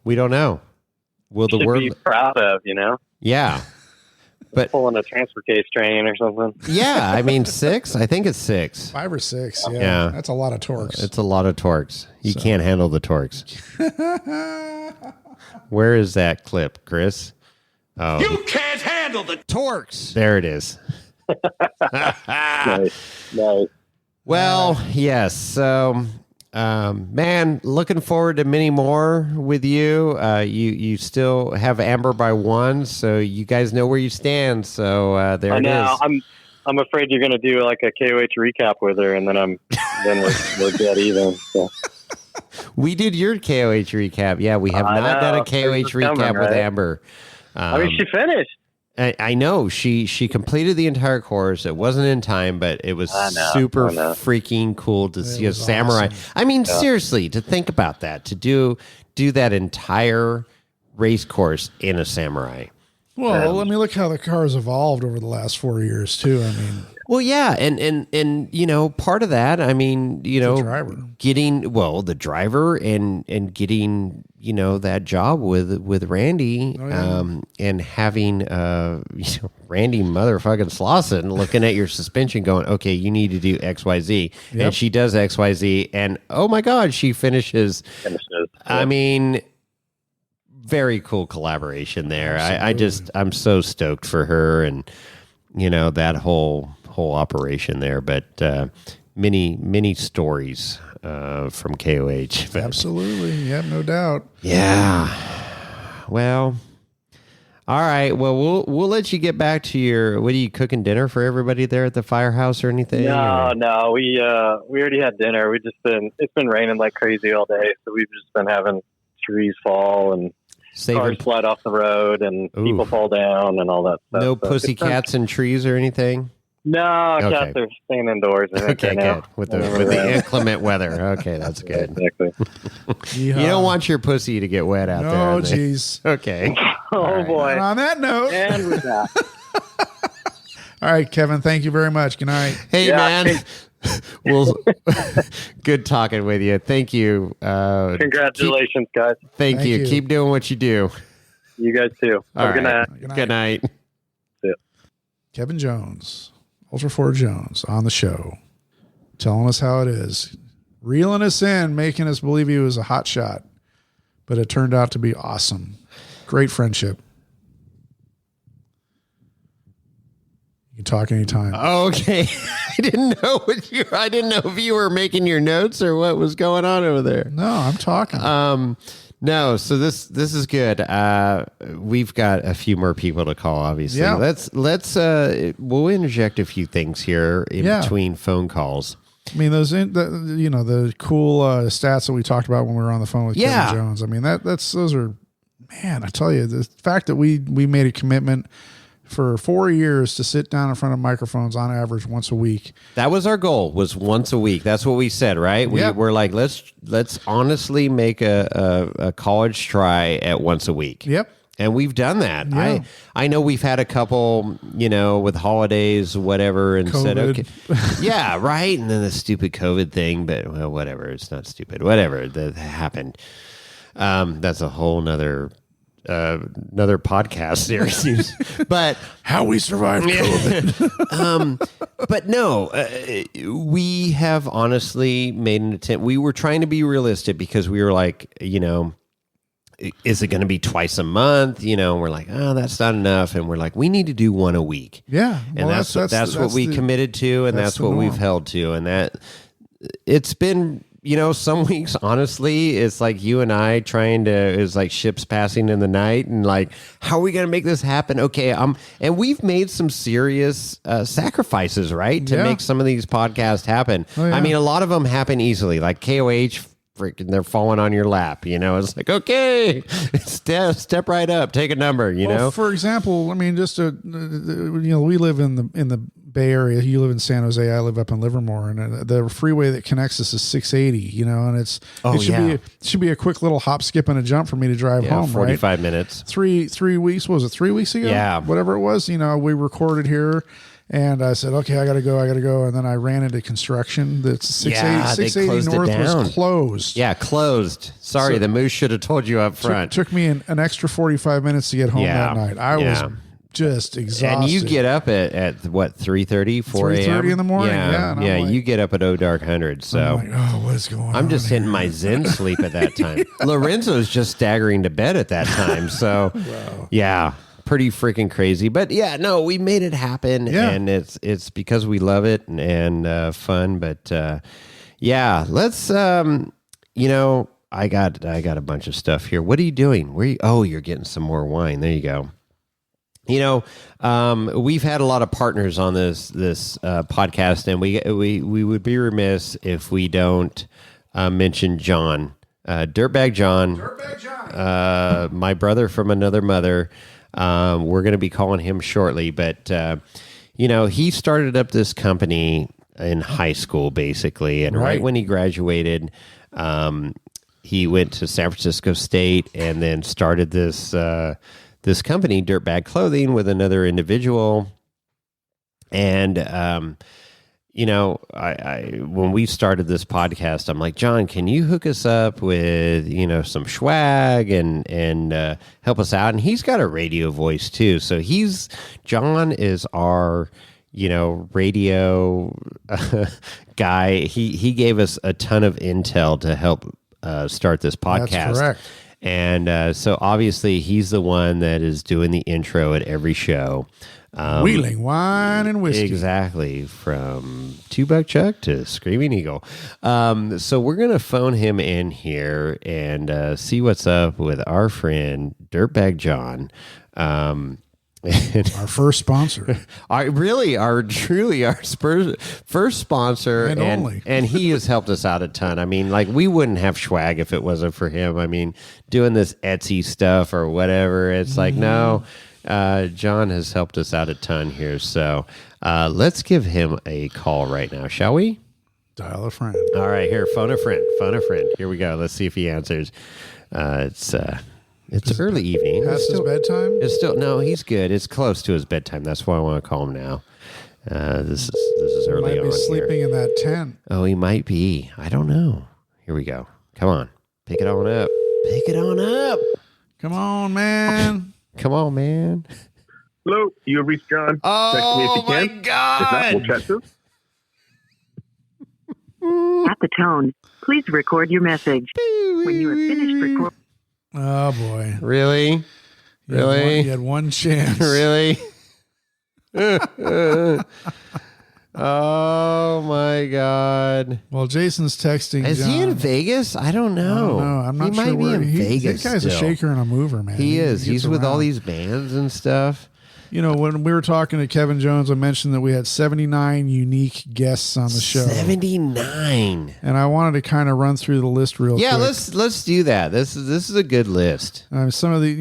We don't know. Will the Should word be proud of, you know? Yeah. But pulling a transfer case train or something. yeah, I mean 6. I think it's 6. 5 or 6. Yeah, Yeah. that's a lot of torques. It's a lot of torques. You can't handle the torques. Where is that clip, Chris? Oh, You can't handle the torques. There it is. Nice. Well, yes. So, man, looking forward to many more with you. You still have Amber by 1, so you guys know where you stand. So there it is. I'm afraid you're going to do like a KOH recap with her, and then we're dead even. So. We did your KOH recap. Yeah, we have not done a KOH recap with Amber. I mean, she finished. I know she completed the entire course. It wasn't in time, but it was super freaking cool to see a samurai. Awesome. I mean, seriously, to think about that, to do that entire race course in a samurai. Well, let me look how the car's evolved over the last 4 years too. I mean, well, yeah, and you know, part of that, I mean, you know, getting the driver and getting, you know, that job with Randy, and having Randy motherfucking Slauson looking at your suspension, going, okay, you need to do XYZ, and she does XYZ, and oh my God, she finishes. I mean, very cool collaboration there. I'm so stoked for her, and you know, that whole operation there, but many stories from KOH. Absolutely. Yeah, no doubt. Yeah. Well, all right. Well, we'll let you get back to your, what are you cooking dinner for everybody there at the firehouse or anything? No, we already had dinner. It's been raining like crazy all day, so we've just been having trees fall and cars slide off the road and people fall down and all that stuff. No pussy cats and trees or anything? No, cats are staying indoors. Okay, good. With the inclement weather. Okay, that's good. Exactly. You don't want your pussy to get wet out there. Oh, jeez. Okay. Oh, boy. And on that note. And with that. All right, Kevin, thank you very much. Good night. Hey, man. Well, good talking with you. Thank you. Congratulations, guys. Thank you. Keep doing what you do. You guys too. Have a good night. Good night. Yeah. Kevin Jones, Ultra 4 Jones, on the show, telling us how it is, reeling us in, making us believe he was a hot shot, but it turned out to be awesome. Great friendship. You can talk anytime. Oh, okay. I didn't know if you were making your notes or what was going on over there. No, I'm talking. No, so this is good. We've got a few more people to call, obviously. Yeah. Let's we'll interject a few things here in between phone calls. I mean, the cool stats that we talked about when we were on the phone with Kevin Jones. I mean, those are, man, I tell you, the fact that we made a commitment for 4 years to sit down in front of microphones on average once a week. That was our goal, was once a week. That's what we said, right? We're like, let's honestly make a college try at once a week. Yep. And we've done that. Yeah. I know we've had a couple, with holidays, whatever, and COVID. said, okay. Yeah, right. And then the stupid COVID thing, but well, whatever. It's not stupid. Whatever that happened. That's a whole nother podcast series, but how we survived COVID. But no, we have honestly made an attempt. We were trying to be realistic because we were like, is it going to be twice a month? We're like, oh, that's not enough. And we're like, we need to do one a week. Yeah. And that's what we committed to. And that's what we've held to. And that it's been, some weeks, honestly, it's like you and I it's like ships passing in the night and like, how are we going to make this happen? Okay. And we've made some serious sacrifices, right? To make some of these podcasts happen. Oh, yeah. I mean, a lot of them happen easily, like KOH, freaking, they're falling on your lap, it's like, okay, step right up, take a number, Well, for example, I mean, just we live in the Bay Area. You live in San Jose. I live up in Livermore, and the freeway that connects us is 680. And it should be a quick little hop, skip, and a jump for me to drive home. 45 right? minutes. 3 weeks. What was it 3 weeks ago? Yeah, whatever it was. We recorded here. And I said, okay, I got to go. And then I ran into construction. That's 680 North was closed. Yeah, closed. Sorry, the Moose should have told you up front. Took me an extra 45 minutes to get home that night. I was just exhausted. And you get up at what, 3:30, 4 a.m.? 3:30 in the morning. Yeah, yeah. You get up at dark 100. So I'm like, oh, what's going on? I'm just hitting here? my Zen sleep at that time. Lorenzo's just staggering to bed at that time. So yeah, pretty freaking crazy. But yeah, no, we made it happen, and it's because we love it and fun. But yeah, let's I got a bunch of stuff here. What are you doing? You're getting some more wine. There you go. We've had a lot of partners on this podcast, and we would be remiss if we don't mention John, Dirtbag John. My brother from another mother. We're going to be calling him shortly, but he started up this company in high school, basically, and right when he graduated, he went to San Francisco State and then started this company, Dirtbag Clothing, with another individual. And, when we started this podcast, I'm like, John, can you hook us up with, some swag and help us out? And he's got a radio voice too. So John is our, radio guy. He gave us a ton of intel to help start this podcast. That's correct. And so obviously he's the one that is doing the intro at every show. Wheeling Wine and Whiskey. Exactly. From $2 Chuck to Screaming Eagle. So we're going to phone him in here and see what's up with our friend Dirtbag John. Our first sponsor. Our first sponsor. And only. And he has helped us out a ton. I mean, we wouldn't have swag if it wasn't for him. I mean, doing this Etsy stuff or whatever, it's no, John has helped us out a ton here. So let's give him a call right now, shall we? Dial a friend. All right, here, phone a friend. Here we go. Let's see if he answers. It's early evening. Past his bedtime? No, he's good. It's close to his bedtime. That's why I want to call him now. This is early on. Might be sleeping here. in that tent. Oh, he might be. I don't know. Here we go. Come on. Pick it on up. Pick it on up. Come on, man. Come on, man. Hello, you have reached John. Oh, me if you my can. God. If not, we'll chat soon. At the tone, please record your message. When you have finished recording. Oh, boy. Really? You had one chance. Really? Oh, my God. Well, Jason's texting. Is John. he in Vegas? I don't know. I'm not he sure. He might be in Vegas. That guy's a shaker and a mover, man. He is. gets He's with all around. these bands and stuff. When we were talking to Kevin Jones, I mentioned that we had 79 unique guests on the show. 79. And I wanted to kind of run through the list real quick. Yeah, let's do that. This is a good list. Some of the,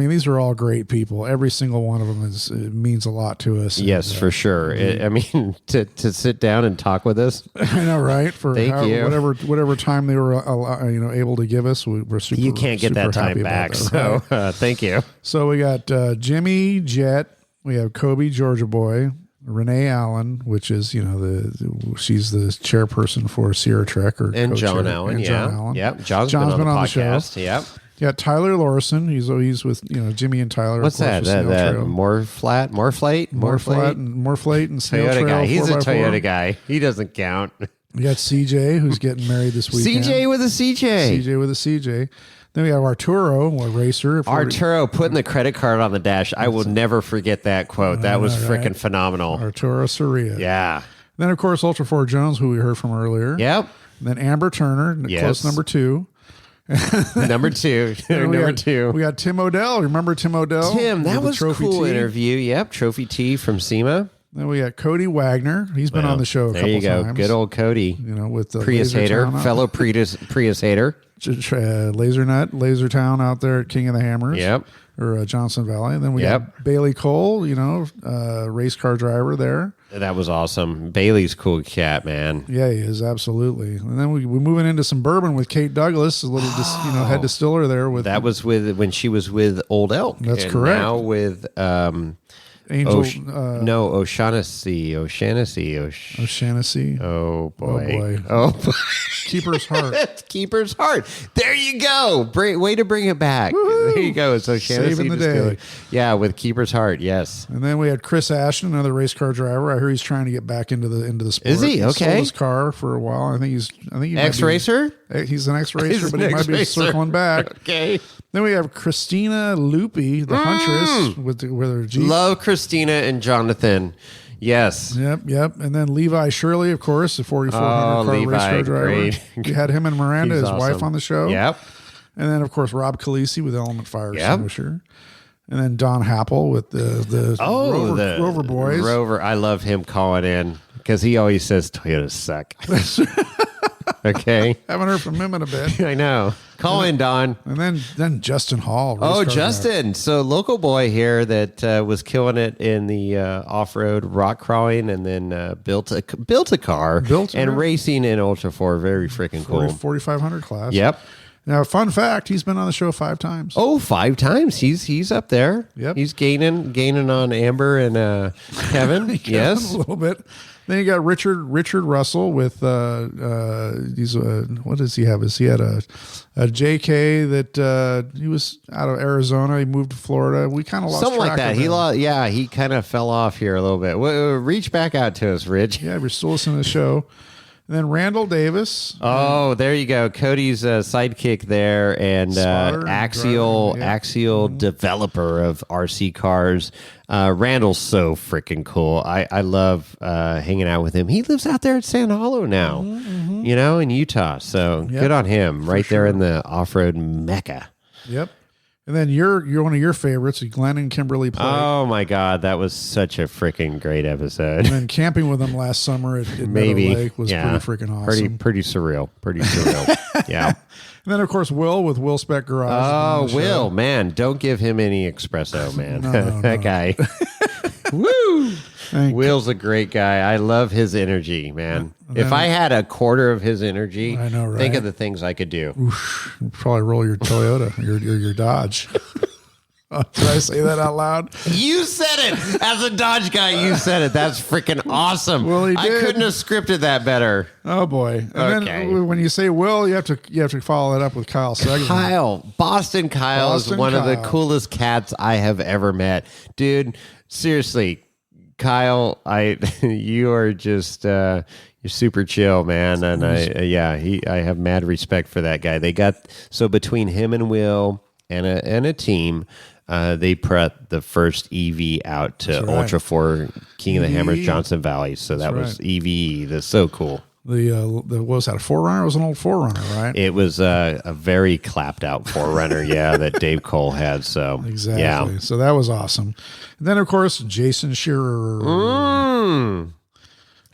these are all great people. Every single one of them means a lot to us. Yes, for sure. To sit down and talk with us. I know, right? For Thank you. whatever time they were, able to give us, we're super. You can't get that time back. So thank you. So we got Jimmy Jet. We have Kobe Georgia Boy, Renee Allen, which is she's the chairperson for Sierra Trek and John Allen. John Allen. Yep. John's been on the podcast. Yep. You got Tyler Larson. He's with Jimmy and Tyler. What's that? That Morflate and Snail Toyota Trail. Guy. He's a Toyota guy. He doesn't count. You got CJ, who's getting married this weekend. CJ with a CJ. Then we have Arturo, a racer. Arturo putting the credit card on the dash. I will never forget that quote. That was freaking phenomenal. Arturo Soria. Yeah. Then, of course, Ultra 4 Jones, who we heard from earlier. Yep. And then Amber Turner, close number 2. Number two. We got Tim Odell. Remember Tim Odell? Tim, that was a cool interview. Yep. Trophy T from SEMA. Then we got Cody Wagner. He's been on the show a couple times. There you go. Good old Cody. With the Prius hater, fellow Prius hater. Laser Town out there at King of the Hammers. Yep. Or Johnson Valley. And then we got Bailey Cole, race car driver there. That was awesome. Bailey's cool cat, man. Yeah, he is, absolutely. And then we're moving into some bourbon with Kate Douglas, a little head distiller there. That was when she was with Old Elk. That's correct. Now with Angel. No, O'Shaughnessy. O'Shaughnessy. Oh boy. Keeper's Heart. Keeper's Heart. There you go. Way to bring it back. Woo-hoo. There you go. It's O'Shaughnessy. Saving the day. Yeah, with Keeper's Heart. Yes. And then we had Chris Ashton, another race car driver. I hear he's trying to get back into the sport. Is he? Okay. Sold his car for a while. I think he ex-racer. He's an ex-racer, but he might be circling back. Okay. Then we have Christina Lupi, the huntress, with her Jeep. Love Christina and Jonathan. Yes. Yep. And then Levi Shirley, of course, the 4,400 car race car driver. Great. We had him and Miranda, his wife, on the show. Yep. And then, of course, Rob Khaleesi with Element Fire Extinguisher. And then Don Happel with the Rover Boys. Rover, I love him calling in because he always says Toyotas suck. Okay. Haven't heard from him in a bit. I know. Call in, Don. And then Justin Hall. Justin. Driver. So local boy here that was killing it in the off-road rock crawling and then built a car and racing in Ultra 4. Very freaking cool. 4,500 class. Yep. Now, fun fact, he's been on the show 5 times. Oh, 5 times. He's up there. Yep. He's gaining on Amber and Kevin. Yes. A little bit. Then you got Richard Russell with these. What does he have? He had a JK that he was out of Arizona. He moved to Florida. We kind of lost something track like that. Of him. He kind of fell off here a little bit. Reach back out to us, Rich. Yeah, we're still listening to the show. And then Randall Davis. Oh, there you go. Cody's sidekick there, and Axial developer of RC cars. Randall's so freaking cool. I love hanging out with him. He lives out there at Sand Hollow now, in Utah. So good on him. Right there in the off-road mecca. Yep. And then you're one of your favorites, Glenn and Kimberly Plate. Oh my God, that was such a freaking great episode. And then camping with them last summer at Meadow Lake was pretty freaking awesome. Pretty surreal. Yeah. And then of course Will with Will Spec Garage. Oh, Will, man, don't give him any espresso, man. That guy. Woo! Will's a great guy. I love his energy, man. If I had a quarter of his energy, I know, right? Think of the things I could do. Oof, probably roll your Toyota, your Dodge. Did I say that out loud? You said it. As a Dodge guy, you said it. That's freaking awesome. Well, he did. I couldn't have scripted that better. Oh boy! And then when you say Will, you have to follow it up with Kyle Segman. Boston Kyle is one of the coolest cats I have ever met, dude. Seriously, Kyle, you are just you're super chill, man, and I have mad respect for that guy. They got between him and Will and a team. They put the first EV out to Ultra 4 King of the Hammers Johnson Valley. So that was EVE. That's so cool. What was that, a 4Runner? It was an old 4Runner, right? It was a very clapped out 4Runner, that Dave Cole had. So exactly. Yeah. So that was awesome. And then of course Jason Shearer.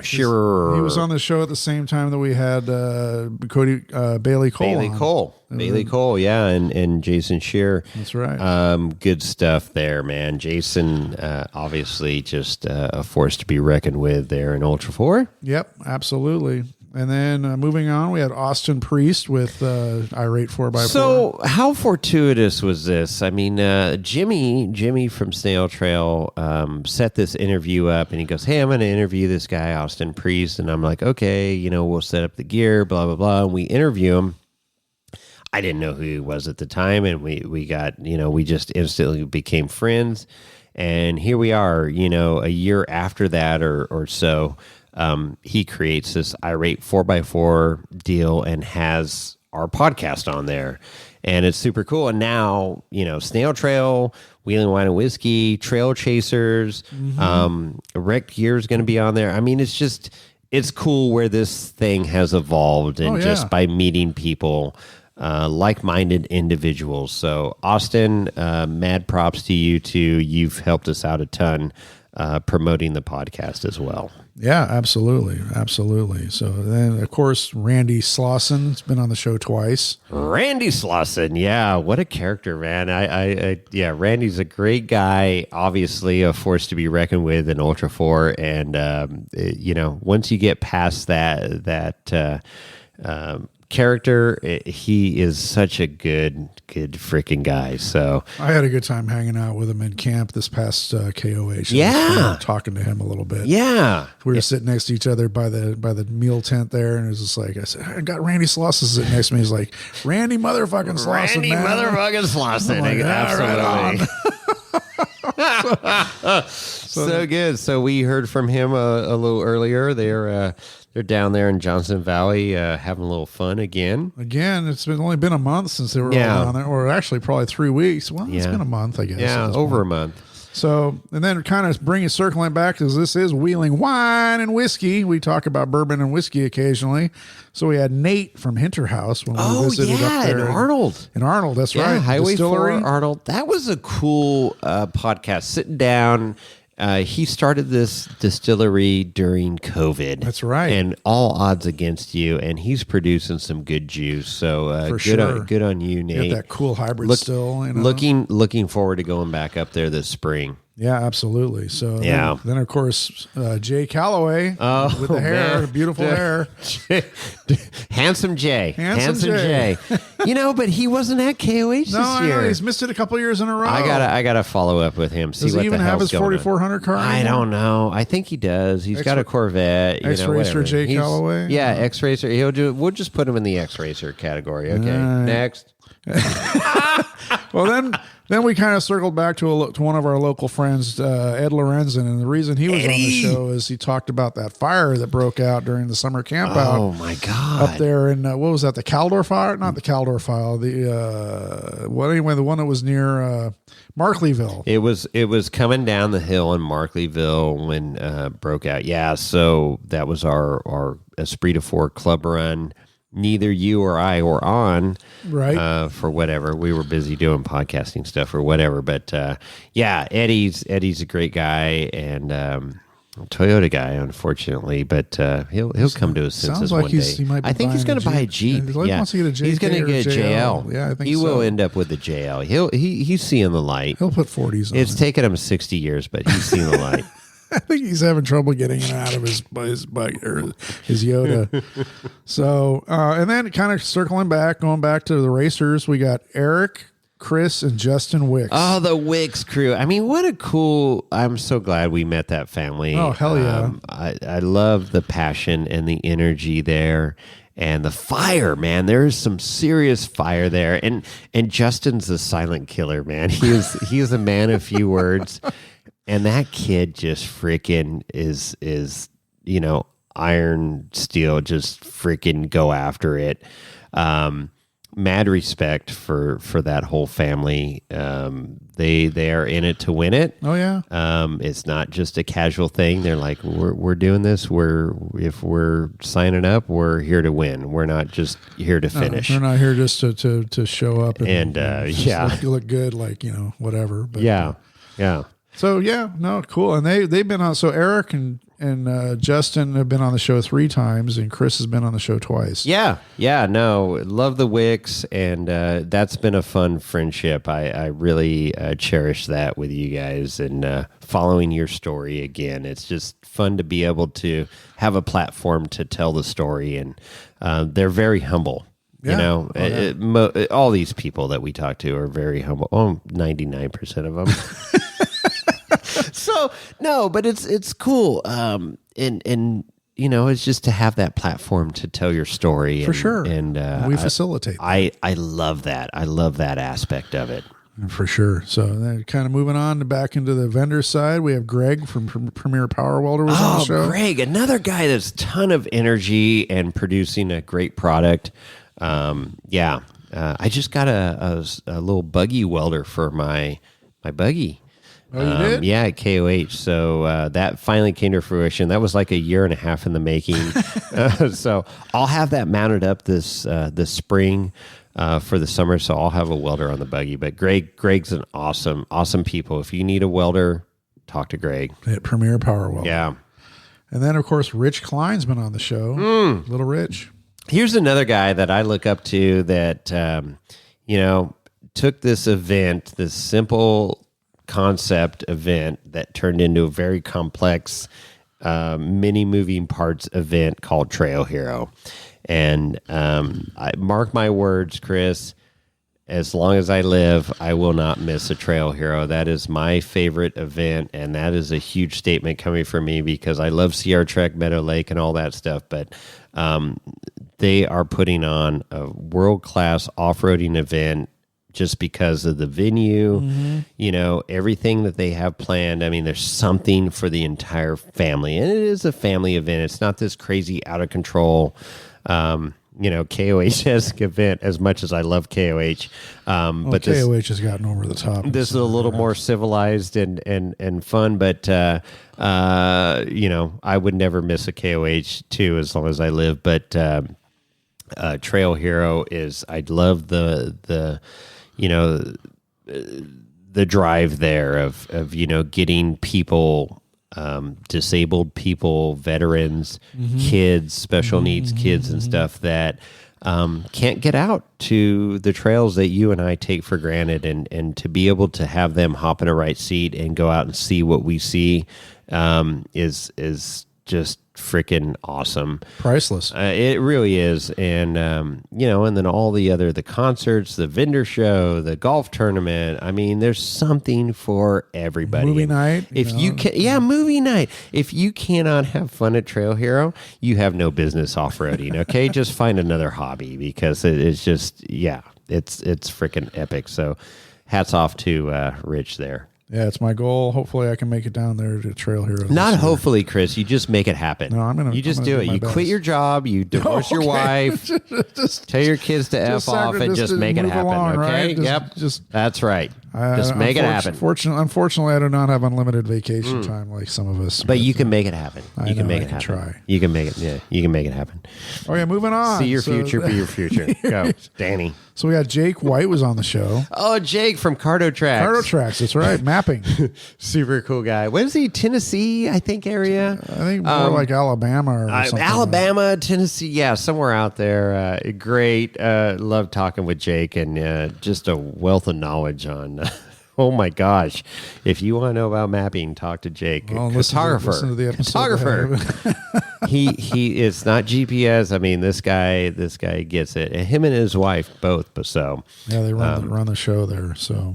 Sure. He was on the show at the same time that we had Bailey Cole. Bailey Cole, yeah, and Jason Shear. That's right. Good stuff there, man. Jason, obviously just a force to be reckoned with there in Ultra 4. Yep, absolutely. And then moving on, we had Austin Priest with Irate 4x4. So how fortuitous was this? I mean, Jimmy from Snail Trail set this interview up, and he goes, "Hey, I'm going to interview this guy, Austin Priest." And I'm like, "Okay, we'll set up the gear, blah, blah, blah." And we interview him. I didn't know who he was at the time, and we got, we just instantly became friends. And here we are, a year after that or so. He creates this Irate 4x4 deal and has our podcast on there, and it's super cool. And now, Snail Trail, Wheeling Wine and Whiskey, Trail Chasers, Wrecked Gear is going to be on there. I mean, it's cool where this thing has evolved, and just by meeting people, like-minded individuals. So Austin, mad props to you too. You've helped us out a ton, promoting the podcast as well. Yeah, absolutely. So then, of course, Randy Slauson has been on the show twice. Randy Slauson, yeah, what a character, man. Randy's a great guy, obviously a force to be reckoned with in Ultra 4. And, once you get past that character. He is such a good freaking guy. So I had a good time hanging out with him in camp this past KOH. Yeah. Talking to him a little bit. Yeah. We were sitting next to each other by the meal tent there, and it was just like, I said, I got Randy Slauson sitting next to me. He's like, Randy motherfucking Slauson, Randy man. motherfucking Slauson. Like, Absolutely. So good. So we heard from him a little earlier. They're down there in Johnson Valley having a little fun again. It's only been a month since they were all down there, or actually probably 3 weeks. Well, it's been a month, I guess. Yeah, over a month. So, and then kind of circling back, because this is Wheeling Wine and Whiskey. We talk about bourbon and whiskey occasionally. So we had Nate from Hinter House when we visited up there. In Arnold. In Arnold, that's right. Highway Distillery. 4 Arnold. That was a cool podcast. Sitting down. He started this distillery during COVID. That's right. And all odds against you. And he's producing some good juice. So good on you, Nate. Got that cool hybrid still. You know? Looking forward to going back up there this spring. Yeah, absolutely. So then of course, Jay Calloway with the hair, beautiful hair. Handsome Jay. Handsome Jay. But he wasn't at KOH this year. He's missed it a couple years in a row. I gotta follow up with him. See Does what he even the have hell's his 4400 car? I don't know. I think he does. He's got a Corvette. X-Racer Jay Calloway? Yeah, X-Racer. We'll just put him in the X-Racer category. Okay, next. Well, then we kind of circled back to one of our local friends, Ed Lorenzen, and the reason he was on the show is he talked about that fire that broke out during the summer camp out. Oh my God! Up there in what was that? The Caldor fire? Not the Caldor fire. The one that was near Markleyville. It was coming down the hill in Markleyville when broke out. Yeah, so that was our Esprit de Four club run. Neither you or I were on, right? For whatever, we were busy doing podcasting stuff or whatever. But Eddie's a great guy and Toyota guy, unfortunately. But he'll come to his senses one day. He might be I think he's going to buy a Jeep. He wants to get a JK. He's going to get a JL. Yeah, I think he so. will end up with the JL. He's seeing the light. He'll put 40s on It's it. taken him 60 years, but he's seen the light. I think he's having trouble getting it out of his bike or his Yoda. So, and then kind of circling back, going back to the racers, we got Eric, Chris, and Justin Wicks. Oh, the Wicks crew. I mean, what a cool, I'm so glad we met that family. Oh, hell yeah. I love the passion and the energy there. And the fire, man, there's some serious fire there. And Justin's a silent killer, man. He is a man of few words. And that kid just freaking is iron steel, just freaking go after it. Mad respect for that whole family. They are in it to win it. Oh yeah. It's not just a casual thing. They're like, we're doing this. If we're signing up, we're here to win. We're not just here to finish. They're not here just to show up and look good, like whatever. But, yeah. So cool. And they've been on. So Eric and Justin have been on the show 3 times, and Chris has been on the show twice. Yeah. No, love the Wicks, and that's been a fun friendship. I really cherish that with you guys, and following your story again. It's just fun to be able to have a platform to tell the story, and they're very humble. Yeah. All these people that we talk to are very humble. 99% of them. So no, but it's cool. And it's just to have that platform to tell your story. For sure. And we facilitate. I love that. I love that aspect of it. For sure. So then kind of moving on back into the vendor side, we have Greg from Premier Power Welder was on the show. Greg, another guy that's ton of energy and producing a great product. I just got a little buggy welder for my buggy. Oh, you did? Yeah, at KOH. So that finally came to fruition. That was like a year and a half in the making. So I'll have that mounted up this spring for the summer. So I'll have a welder on the buggy. But Greg's an awesome people. If you need a welder, talk to Greg at Premier Power Welder. Yeah. And then of course Rich Klein's been on the show. Little Rich. Here's another guy that I look up to that took this event, this simple concept event that turned into a very complex mini moving parts event called Trail Hero. And I mark my words, Chris, as long as I live, I will not miss a Trail Hero. That is my favorite event, and that is a huge statement coming from me because I love CR Trek, Meadow Lake, and all that stuff. But they are putting on a world-class off-roading event just because of the venue, everything that they have planned. I mean, there's something for the entire family, and it is a family event. It's not this crazy, out-of-control KOH-esque event as much as I love KOH. But KOH has gotten over the top. This is a little more civilized and fun, but I would never miss a KOH too as long as I live. But Trail Hero is, I love the drive there of getting people, disabled people, veterans, kids, special needs kids and stuff that can't get out to the trails that you and I take for granted, and to be able to have them hop in a right seat and go out and see what we see is just freaking awesome. Priceless. It really is. And and then all the concerts, the vendor show, the golf tournament. I mean, there's something for everybody. Movie night. Movie night. If you cannot have fun at Trail Hero, you have no business off-roading. Okay, just find another hobby because it's just it's freaking epic. So hats off to Rich there. Yeah, it's my goal. Hopefully, I can make it down there to Trail Hero. Not hopefully, Chris. You just make it happen. No, You just do it. You quit your job. You divorce your wife. Tell your kids to F off and just make it happen. Along, okay? Right? That's right. Just make it happen. Unfortunately, I do not have unlimited vacation time like some of us. But you can make it happen. You can make it happen. Try. You can make it. Yeah, you can make it happen. Oh yeah, moving on. See your future, be your future. Go, Danny. So we got Jake White was on the show. Oh, Jake from Cardo Tracks. Cardo Tracks, that's right. Mapping. Super cool guy. What is he? Tennessee, I think, area? I think more like Alabama or something. Alabama, Tennessee. Yeah, somewhere out there. Great. Love talking with Jake, and just a wealth of knowledge on... Oh my gosh! If you want to know about mapping, talk to Jake. Well, photographer. Listen to the episode. Photographer. he is not GPS. I mean, this guy gets it. And him and his wife both. But so yeah, they run the show there. So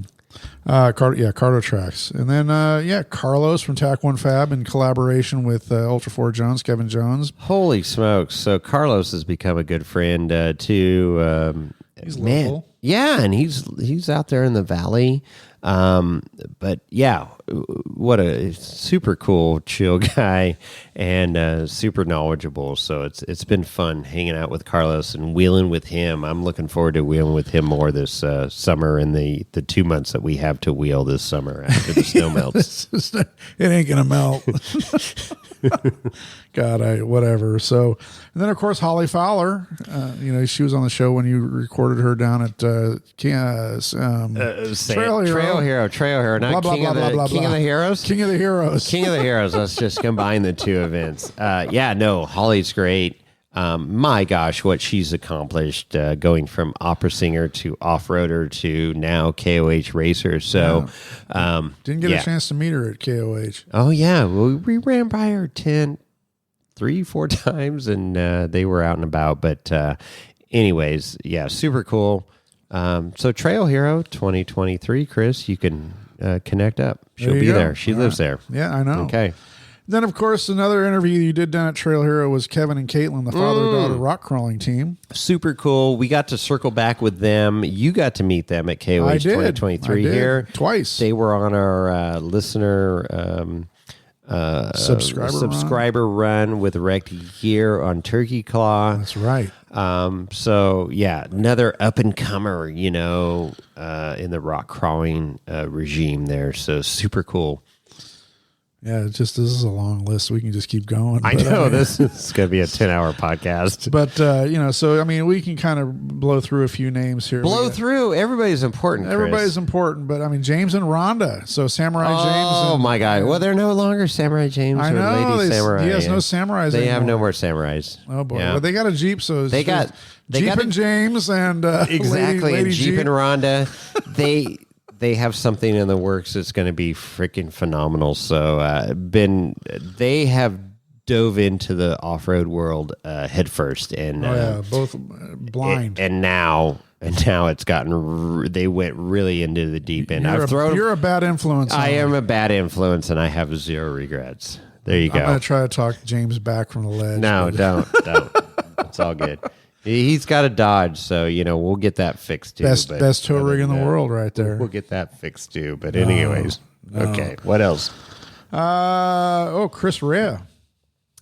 Cardo Tracks, and then Carlos from Tac One Fab in collaboration with Ultra 4 Jones, Kevin Jones. Holy smokes! So Carlos has become a good friend too. He's local. Yeah, and he's out there in the valley. But yeah, what a super cool, chill guy, and super knowledgeable. So it's been fun hanging out with Carlos and wheeling with him. I'm looking forward to wheeling with him more this summer and the 2 months that we have to wheel this summer after the snow melts. It ain't gonna melt. God, whatever. So, and then of course Holly Fowler. She was on the show when you recorded her down at Trail Hero. Trail Hero, not King of the Heroes. King of the Heroes. King of the Heroes. Let's just combine the two events. Holly's great. My gosh, what she's accomplished going from opera singer to off-roader to now KOH racer. So, didn't get a chance to meet her at KOH. Oh yeah, well, we ran by her 3-4 times, and they were out and about. But anyways, yeah, super cool. So Trail Hero 2023, Chris, you can connect up. She'll be there. She lives there. Yeah, I know. Okay. Then, of course, another interview you did down at Trail Hero was Kevin and Caitlin, the father-daughter rock crawling team. Super cool. We got to circle back with them. You got to meet them at KOH 2023 here. Twice. They were on our listener subscriber run with Wrecked Gear on Turkey Claw. That's right. So, yeah, another up-and-comer, in the rock crawling regime there. So, super cool. Yeah, this is a long list. We can just keep going. I know this is going to be a 10-hour podcast. But, we can kind of blow through a few names here. Through. Everybody's important, Chris. Everybody's important. But, James and Rhonda. So, Samurai James. Oh, my God. Well, they're no longer Samurai James or Lady Samurai. He has no samurais They anymore. have no more samurais. Oh, boy. Yeah. Well, they got a Jeep, so they got and James and exactly. Lady and Jeep and Rhonda. They have something in the works that's going to be freaking phenomenal. So, they have dove into the off-road world head first, and both blind. And now it's gotten. They went really into the deep end. You're a bad influence. I am a bad influence, and I have zero regrets. There you go. I'm going to try to talk James back from the ledge. No, don't. It's all good. He's got a Dodge, so we'll get that fixed too. Best tow rig in the world, right there. We'll get that fixed too. But anyways, okay. What else? Chris Rea.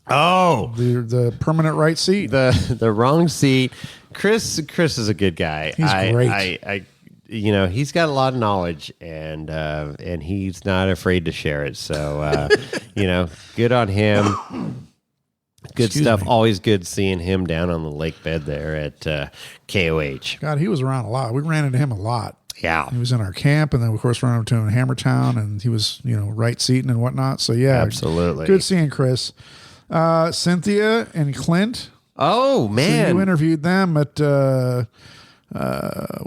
Oh, the permanent right seat. The wrong seat. Chris is a good guy. He's great. He's got a lot of knowledge, and he's not afraid to share it. So good on him. Good stuff. Always good seeing him down on the lake bed there at KOH. God, he was around a lot. We ran into him a lot. Yeah. He was in our camp, and then, of course, ran into him in Hammertown, and he was, right seating and whatnot. So, yeah. Absolutely. Good seeing Chris. Cynthia and Clint. Oh, man. So you interviewed them at...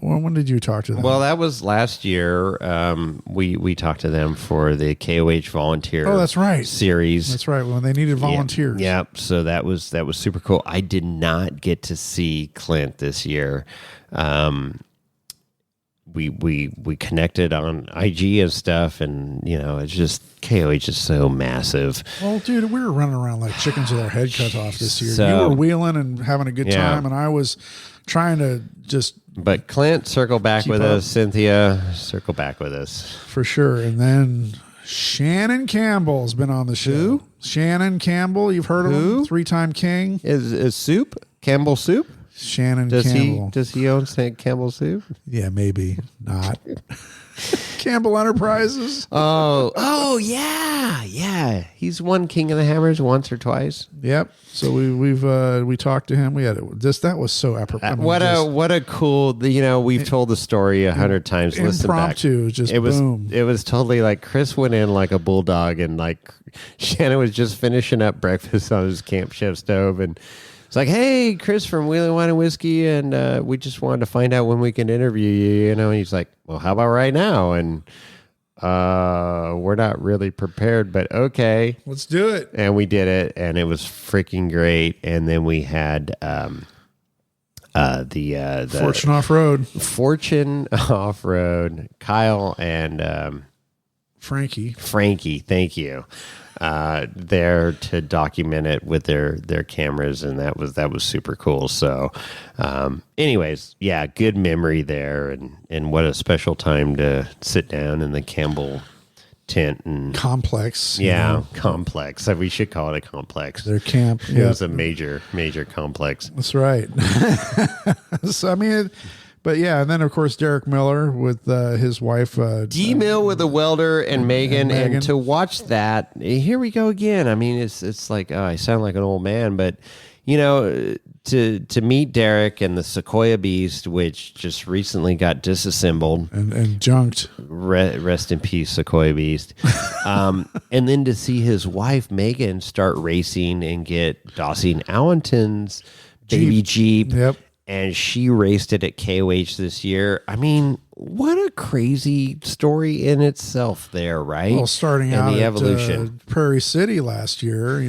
when did you talk to them? Well, that was last year. We talked to them for the KOH volunteer. Oh, that's right. Series. That's right. When they needed volunteers. Yeah. So that was super cool. I did not get to see Clint this year. We connected on IG and stuff, and it's just KOH is so massive. Well, dude, we were running around like chickens with our head cut off this year. So, you were wheeling and having a good time, and I was trying to just. But Clint, circle back with us. Cynthia, circle back with us for sure. And then Shannon Campbell's been on the show. Who? Shannon Campbell, you've heard of him? 3-time king. Is Soup Campbell Soup? Shannon Campbell. Does he own Campbell Soup? Yeah, maybe not. Campbell Enterprises. Oh yeah. He's won King of the Hammers once or twice. Yep. So we talked to him. We had that was so apropos. What a cool. We've told the story 100 times. Listen back. Impromptu. Boom. It was totally like Chris went in like a bulldog, and like Shannon was just finishing up breakfast on his camp chef stove, and it's like, hey, Chris from Wheeling Wine and Whiskey, and we just wanted to find out when we can interview you. And he's like, well, how about right now? And we're not really prepared, but okay, let's do it. And we did it, and it was freaking great. And then we had the Fortune Off Road, Kyle and Frankie. Thank you. There to document it with their cameras, and that was super cool. So anyways, yeah, good memory there, and what a special time to sit down in the Campbell tent and complex. Complex. We should call it a complex. Their camp. It was a major complex. That's right. So but yeah, and then of course Derek Miller with his wife D Mill with a welder and Megan, and to watch that, here we go again. It's like I sound like an old man, but to meet Derek and the Sequoia Beast, which just recently got disassembled and junked. Rest in peace, Sequoia Beast. And then to see his wife Megan start racing and get Dossie Allenton's baby Jeep. Yep. And she raced it at KOH this year. What a crazy story in itself there, right? Well, starting out the at evolution. Prairie City last year,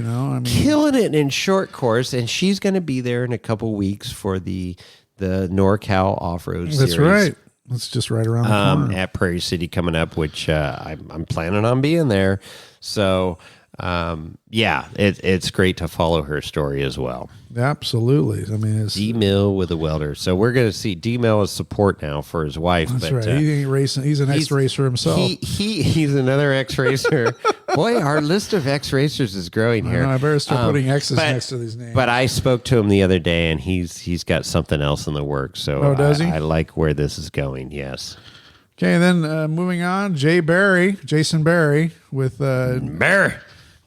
killing it in short course, and she's going to be there in a couple weeks for the NorCal Off-Road Series. That's right. That's just right around the corner. At Prairie City coming up, which I'm planning on being there. So, it's great to follow her story as well. Absolutely. It's D Mill with a welder. So we're going to see D Mill as support now for his wife. That's right. He ain't racing. He's an ex-racer himself. He's another ex-racer. Boy, our list of ex-racers is growing here. I better start putting X's next to these names. But I spoke to him the other day, and he's got something else in the works. So does he? I like where this is going. Yes. Okay, then moving on, Jason Barry with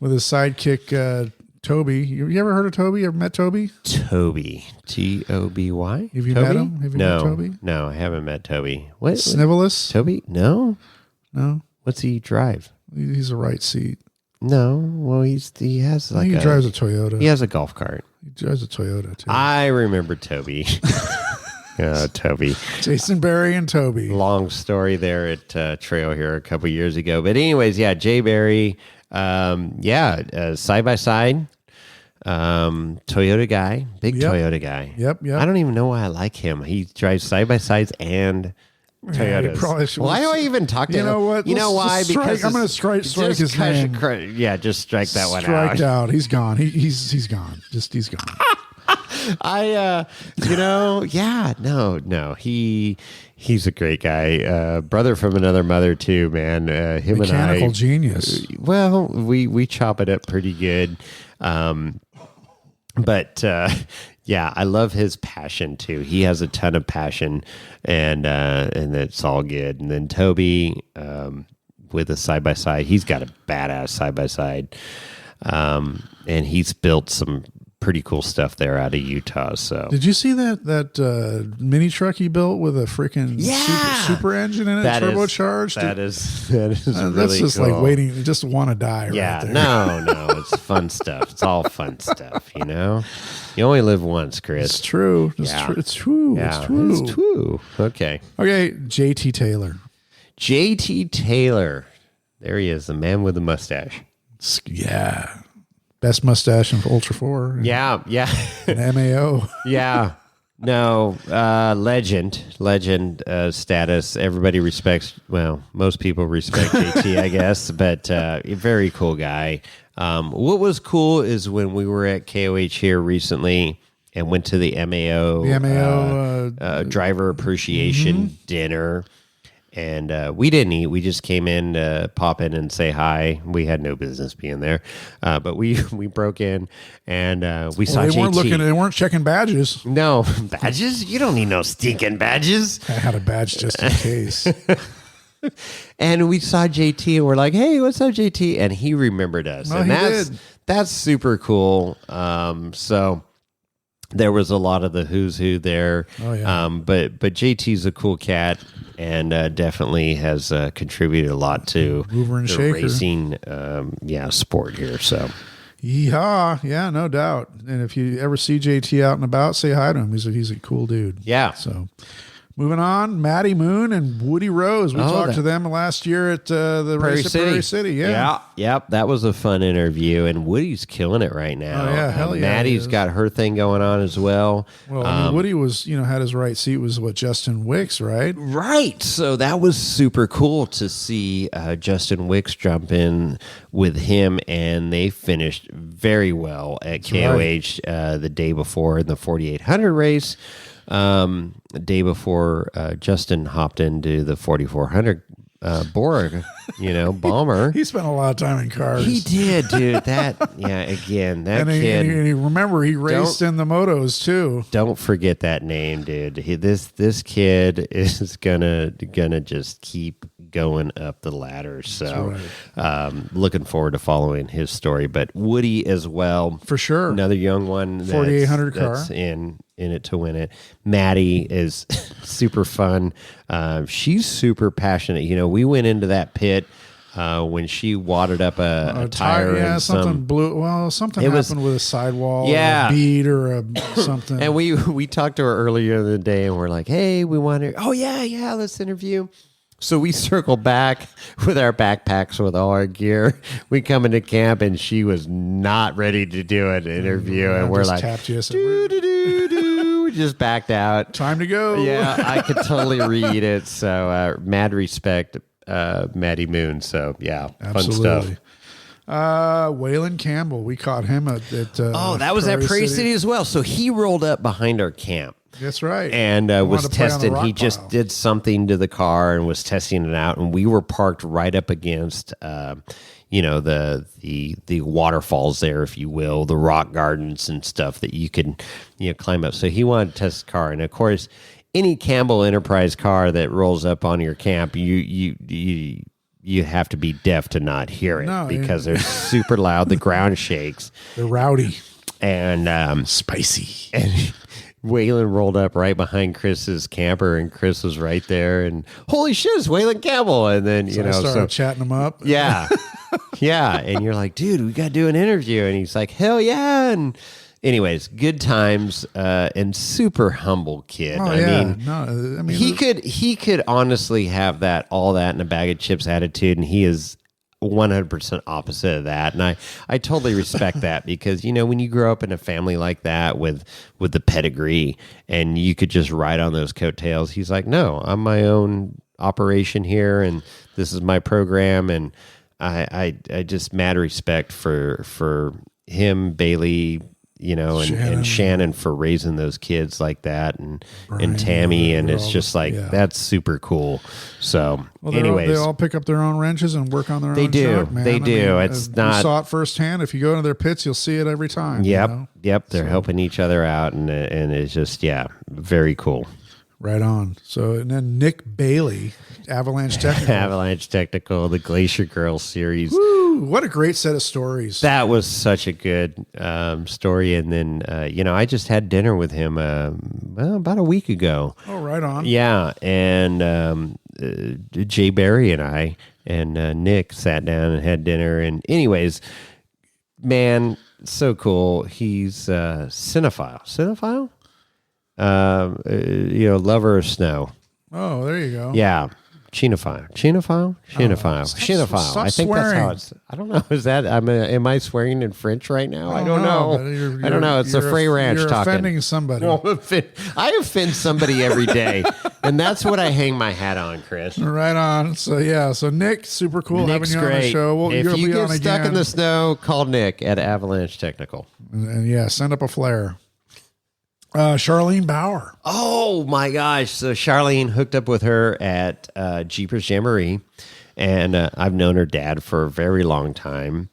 with his sidekick Toby. You ever heard of Toby? You ever met Toby? Toby. Toby. Have you met him? Have you met Toby? No, I haven't met Toby. What? Snivelous? Toby? No. No. What's he drive? He's a right seat. No. Well, he has like he drives a Toyota. He has a golf cart. He drives a Toyota too. I remember Toby. Toby. Jason Barry and Toby. Long story there at Trail here a couple years ago. But anyways, Jay Barry, side by side. Toyota guy, big Yep. Toyota guy. Yep. I don't even know why I like him. He drives side-by-sides and Yeah, Toyotas. Why do I even talk to him? You know what? You know why? Strike. Because I'm going to strike his name. Just strike that one Strike out. out. He's gone. He's gone. He's gone. He's a great guy. Brother from another mother too, man. Him Mechanical and I, genius. Well, we chop it up pretty good. But I love his passion too. He has a ton of passion, and it's all good. And then Toby, with a side by side, he's got a badass side by side, and he's built some pretty cool stuff there out of Utah. So did you see that mini truck he built with a freaking super engine in it, turbocharged? That is really that's just cool. like waiting. You just want to die. Yeah, right there. no, it's fun stuff. It's all fun stuff, you know. You only live once, Chris. It's true. It's true. Yeah, It's true. It's true. Okay. JT Taylor. JT Taylor. There he is, the man with the mustache. Yeah. Best mustache in Ultra 4. Yeah. And MAO. Yeah. No, legend status. Everybody respects, most people respect JT, I guess, but a very cool guy. What was cool is when we were at KOH here recently and went to the MAO driver appreciation dinner. And we didn't eat. We just came in to pop in and say hi. We had no business being there, but we broke in and we saw JT. They weren't checking badges. No badges. You don't need no stinking badges. I had a badge just in case. And we saw JT and we're like, "Hey, what's up, JT?" And he remembered us, and that's super cool. So. There was a lot of the who's who there, but JT's a cool cat and definitely has contributed a lot to the racing sport here. So, yeah, no doubt. And if you ever see JT out and about, say hi to him. He's a cool dude. Yeah. So. Moving on, Maddie Moon and Woody Rose. We talked to them last year at the race at Prairie City. Yeah. Yep. That was a fun interview, and Woody's killing it right now. Oh, yeah, hell yeah. Maddie's got her thing going on as well. Well, Woody was, had his right seat was Justin Wicks, right? Right. So that was super cool to see Justin Wicks jump in with him, and they finished very well at KOH the day before in the 4,800 race. The day before Justin hopped into the 4,400 Borg, bomber. He spent a lot of time in cars. He did, dude. That kid. And remember, he raced in the motos too. Don't forget that name, dude. This kid is gonna just keep going up the ladder. So, looking forward to following his story. But Woody as well, for sure. Another young one, 4,800 car that's in it to win it. Maddie is super fun. She's super passionate. We went into that pit when she wadded up a tire. Yeah, something blew. Well, something happened with a sidewall, or a bead, or something. And we talked to her earlier in the day, and we're like, "Hey, we want to. Oh yeah, let's interview." So we circle back with our backpacks with all our gear. We come into camp, and she was not ready to do an interview, and we're like, tapped you. We just backed out. Time to go. Yeah, I could totally read it. So mad respect, Maddie Moon. So yeah, absolutely. Fun stuff. Waylon Campbell, we caught him at that was at Prairie City as well. So he rolled up behind our camp. That's right. And was testing. He just did something to the car and was testing it out. And we were parked right up against, the waterfalls there, if you will, the rock gardens and stuff that you can, climb up. So he wanted to test the car. And of course, any Campbell Enterprise car that rolls up on your camp, you have to be deaf to not hear it because they're super loud. The ground shakes. They're rowdy and spicy. And Waylon rolled up right behind Chris's camper, and Chris was right there. And holy shit, it's Waylon Campbell! And then I started chatting him up. Yeah, yeah. And you're like, dude, we got to do an interview. And he's like, hell yeah! And anyways, good times and super humble kid. Oh, he could honestly have all that in a bag of chips attitude, and he is 100% opposite of that. And I totally respect that because, when you grow up in a family like that with the pedigree and you could just ride on those coattails, he's like, no, I'm my own operation here and this is my program. And I just mad respect for him, Bailey, and Shannon for raising those kids like that, and Tammy, and it's just like that's super cool. So, anyways, they all pick up their own wrenches and work on their own. Junk, man. They do. It's not. You saw it firsthand. If you go into their pits, you'll see it every time. Yep. They're helping each other out, and it's just very cool. Right on. So, and then Nick Bailey, Avalanche Technical. The Glacier Girls series. Woo! What a great set of stories. That was such a good story. And then, I just had dinner with him about a week ago. Oh, right on. Yeah. And Jay Barry and I and Nick sat down and had dinner. And anyways, man, so cool. He's cinephile. Cinephile? Lover of snow. Oh, there you go. Yeah. Chinophile. I think swearing. That's how it's. I don't know. Is that? Am I swearing in French right now? I don't know. I don't know. It's a Frey Ranch you're talking. Offending somebody. I offend somebody every day, and that's what I hang my hat on, Chris. Right on. So Nick, super cool Nick's having you on the show. If you get stuck again. in the snow, call Nick at Avalanche Technical. And send up a flare. Charlene Bauer. Oh my gosh. So Charlene hooked up with her at Jeepers Jamboree, and I've known her dad for a very long time.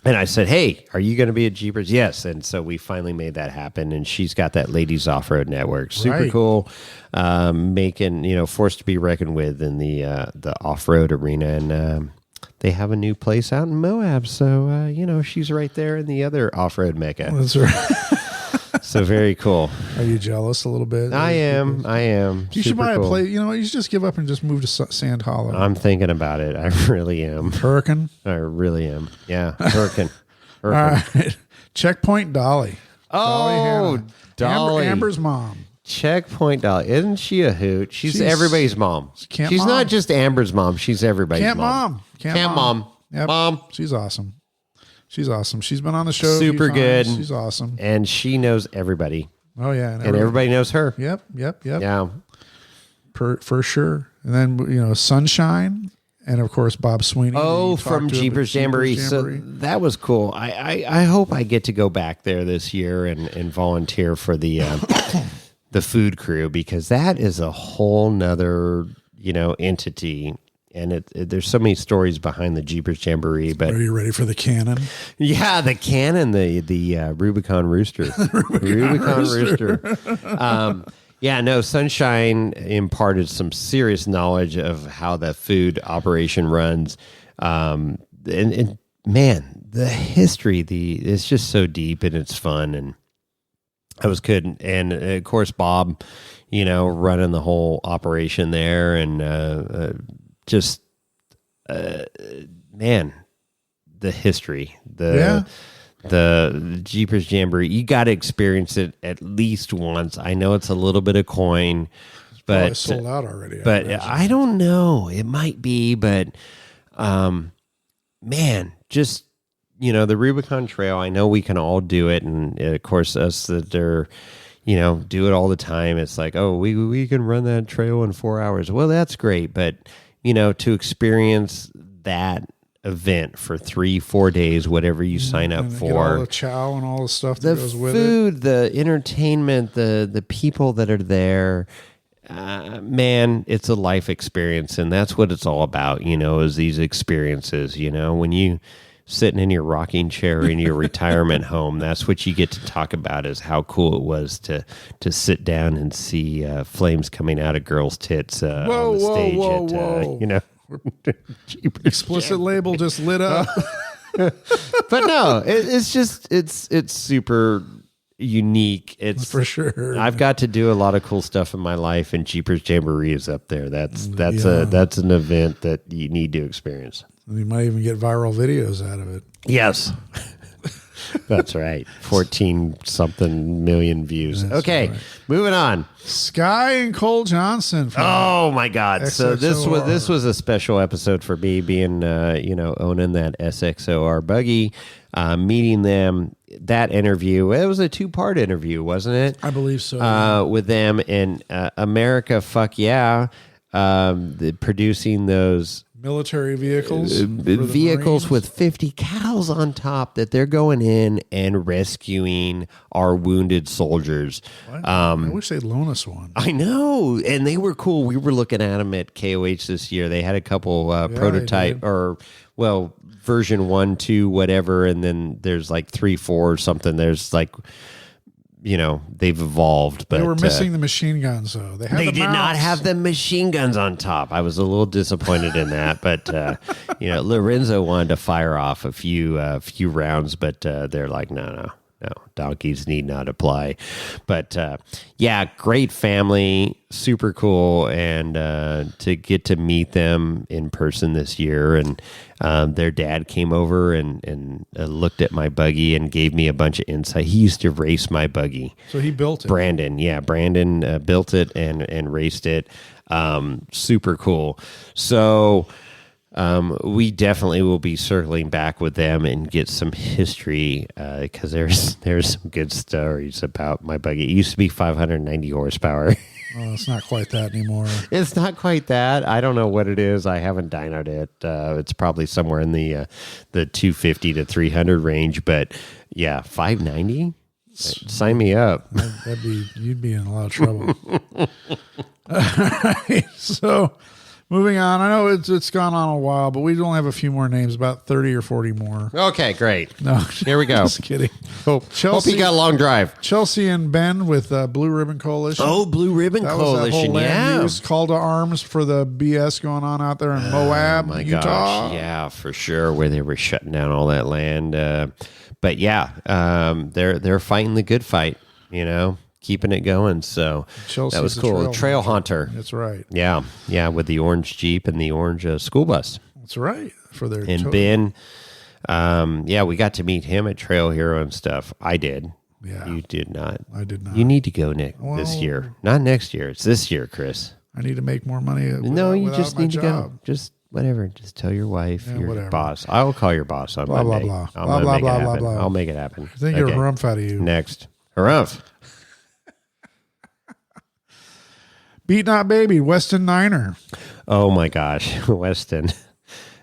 And I said, hey, are you going to be at Jeepers? Yes. And so we finally made that happen, and she's got that Ladies Off-Road Network. Super cool. Making, forced to be reckoned with in the off-road arena. And they have a new place out in Moab. So, she's right there in the other off-road mecca. That's right. So very cool. Are you jealous a little bit? I am. You should buy a place. You should just give up and just move to Sand Hollow. I'm thinking about it. I really am. Hurricane? I really am. Yeah, Hurricane. All right. Checkpoint Dolly. Oh, Dolly. Amber's mom. Checkpoint Dolly. Isn't she a hoot? She's everybody's mom. She's not just Amber's mom. She's everybody's mom. Camp mom. Yep. Mom. She's awesome. She's been on the show. Super good. She's awesome. And she knows everybody. Oh, yeah. And everybody knows her. Yep. Yeah. For sure. And then, Sunshine. And, of course, Bob Sweeney. Oh, from Jeepers Jamboree. So that was cool. I hope I get to go back there this year and volunteer for the the food crew, because that is a whole nother, entity. And there's so many stories behind the Jeepers Jamboree. But are you ready for the cannon? Yeah, the cannon, the Rubicon Rooster. Rubicon Rooster. Sunshine imparted some serious knowledge of how the food operation runs. And man, the history, it's just so deep and it's fun. And that was good. And of course, Bob, running the whole operation there, and man, the history, the Jeepers Jamboree, you got to experience it at least once. I know it's a little bit of coin, but sold out already. But I don't know. It might be, but man, just the Rubicon Trail. I know we can all do it, and of course, us that are do it all the time. It's like, oh, we can run that trail in 4 hours. Well, that's great, but to experience that event for 3-4 days, whatever you sign up for, get all the chow and all the stuff that goes with it, the food, the entertainment, the people that are there, man, it's a life experience, and that's what it's all about. Is these experiences. When you sitting in your rocking chair in your retirement home, that's what you get to talk about, is how cool it was to sit down and see flames coming out of girls' tits on the stage at explicit label just lit up. But no, it's super unique. It's for sure. I've got to do a lot of cool stuff in my life, and Jeepers Jamboree is up there. That's an event that you need to experience. You might even get viral videos out of it. Yes. That's right. 14 something million views. Okay, moving on. Sky and Cole Johnson. Oh my God! So XXOR. this was a special episode for me, being owning that SXOR buggy, meeting them. That interview, it was a 2-part interview, wasn't it? I believe so. With them and America, fuck yeah, producing those military vehicles, vehicles with 50 cows on top that they're going in and rescuing our wounded soldiers. I wish they'd loan us one. I know, and they were cool. We were looking at them at KOH this year. They had a couple prototype version 1, 2, whatever, and then there's like 3, 4 or something. There's like, they've evolved, but they were missing the machine guns, though. They did not have the machine guns on top. I was a little disappointed in that, but Lorenzo wanted to fire off a few rounds, but they're like, no, donkeys need not apply. But great family, super cool, and to get to meet them in person this year. And their dad came over and looked at my buggy and gave me a bunch of insight. He used to race my buggy. So he built it. Brandon built it and raced it. Super cool. So we definitely will be circling back with them and get some history because there's some good stories about my buggy. It used to be 590 horsepower. Oh, it's not quite that anymore. It's not quite that. I don't know what it is. I haven't dynoed it. It's probably somewhere in the 250 to 300 range. But yeah, 590. Sign me up. You'd be in a lot of trouble. All right, so. Moving on, I know it's gone on a while, but we only have a few more names, about 30 or 40 more. Okay, great. No, here we go. Just kidding. Hope you got a long drive. Chelsea and Ben with Blue Ribbon Coalition. Oh, Blue Ribbon Coalition, was that whole land use call to arms for the BS going on out there in Moab, Utah. Gosh, yeah, for sure, where they were shutting down all that land. But yeah, they're fighting the good fight, keeping it going. So Chelsea's that was cool. Trail hunter. That's right. Yeah, with the orange Jeep and the orange school bus. That's right. For their Ben, we got to meet him at Trail Hero and stuff. I did. Yeah. You did not. I did not. You need to go, Nick, this year. Not next year. It's this year, Chris. I need to make more money. You just need to go. Just whatever. Just tell your wife, your boss. I will call your boss on Monday. Blah, blah, blah, blah, blah. I'll make it happen. I think you're harumph out of you. Next. Harumph. Beat Not Baby, Weston Niner. Oh my gosh, Weston.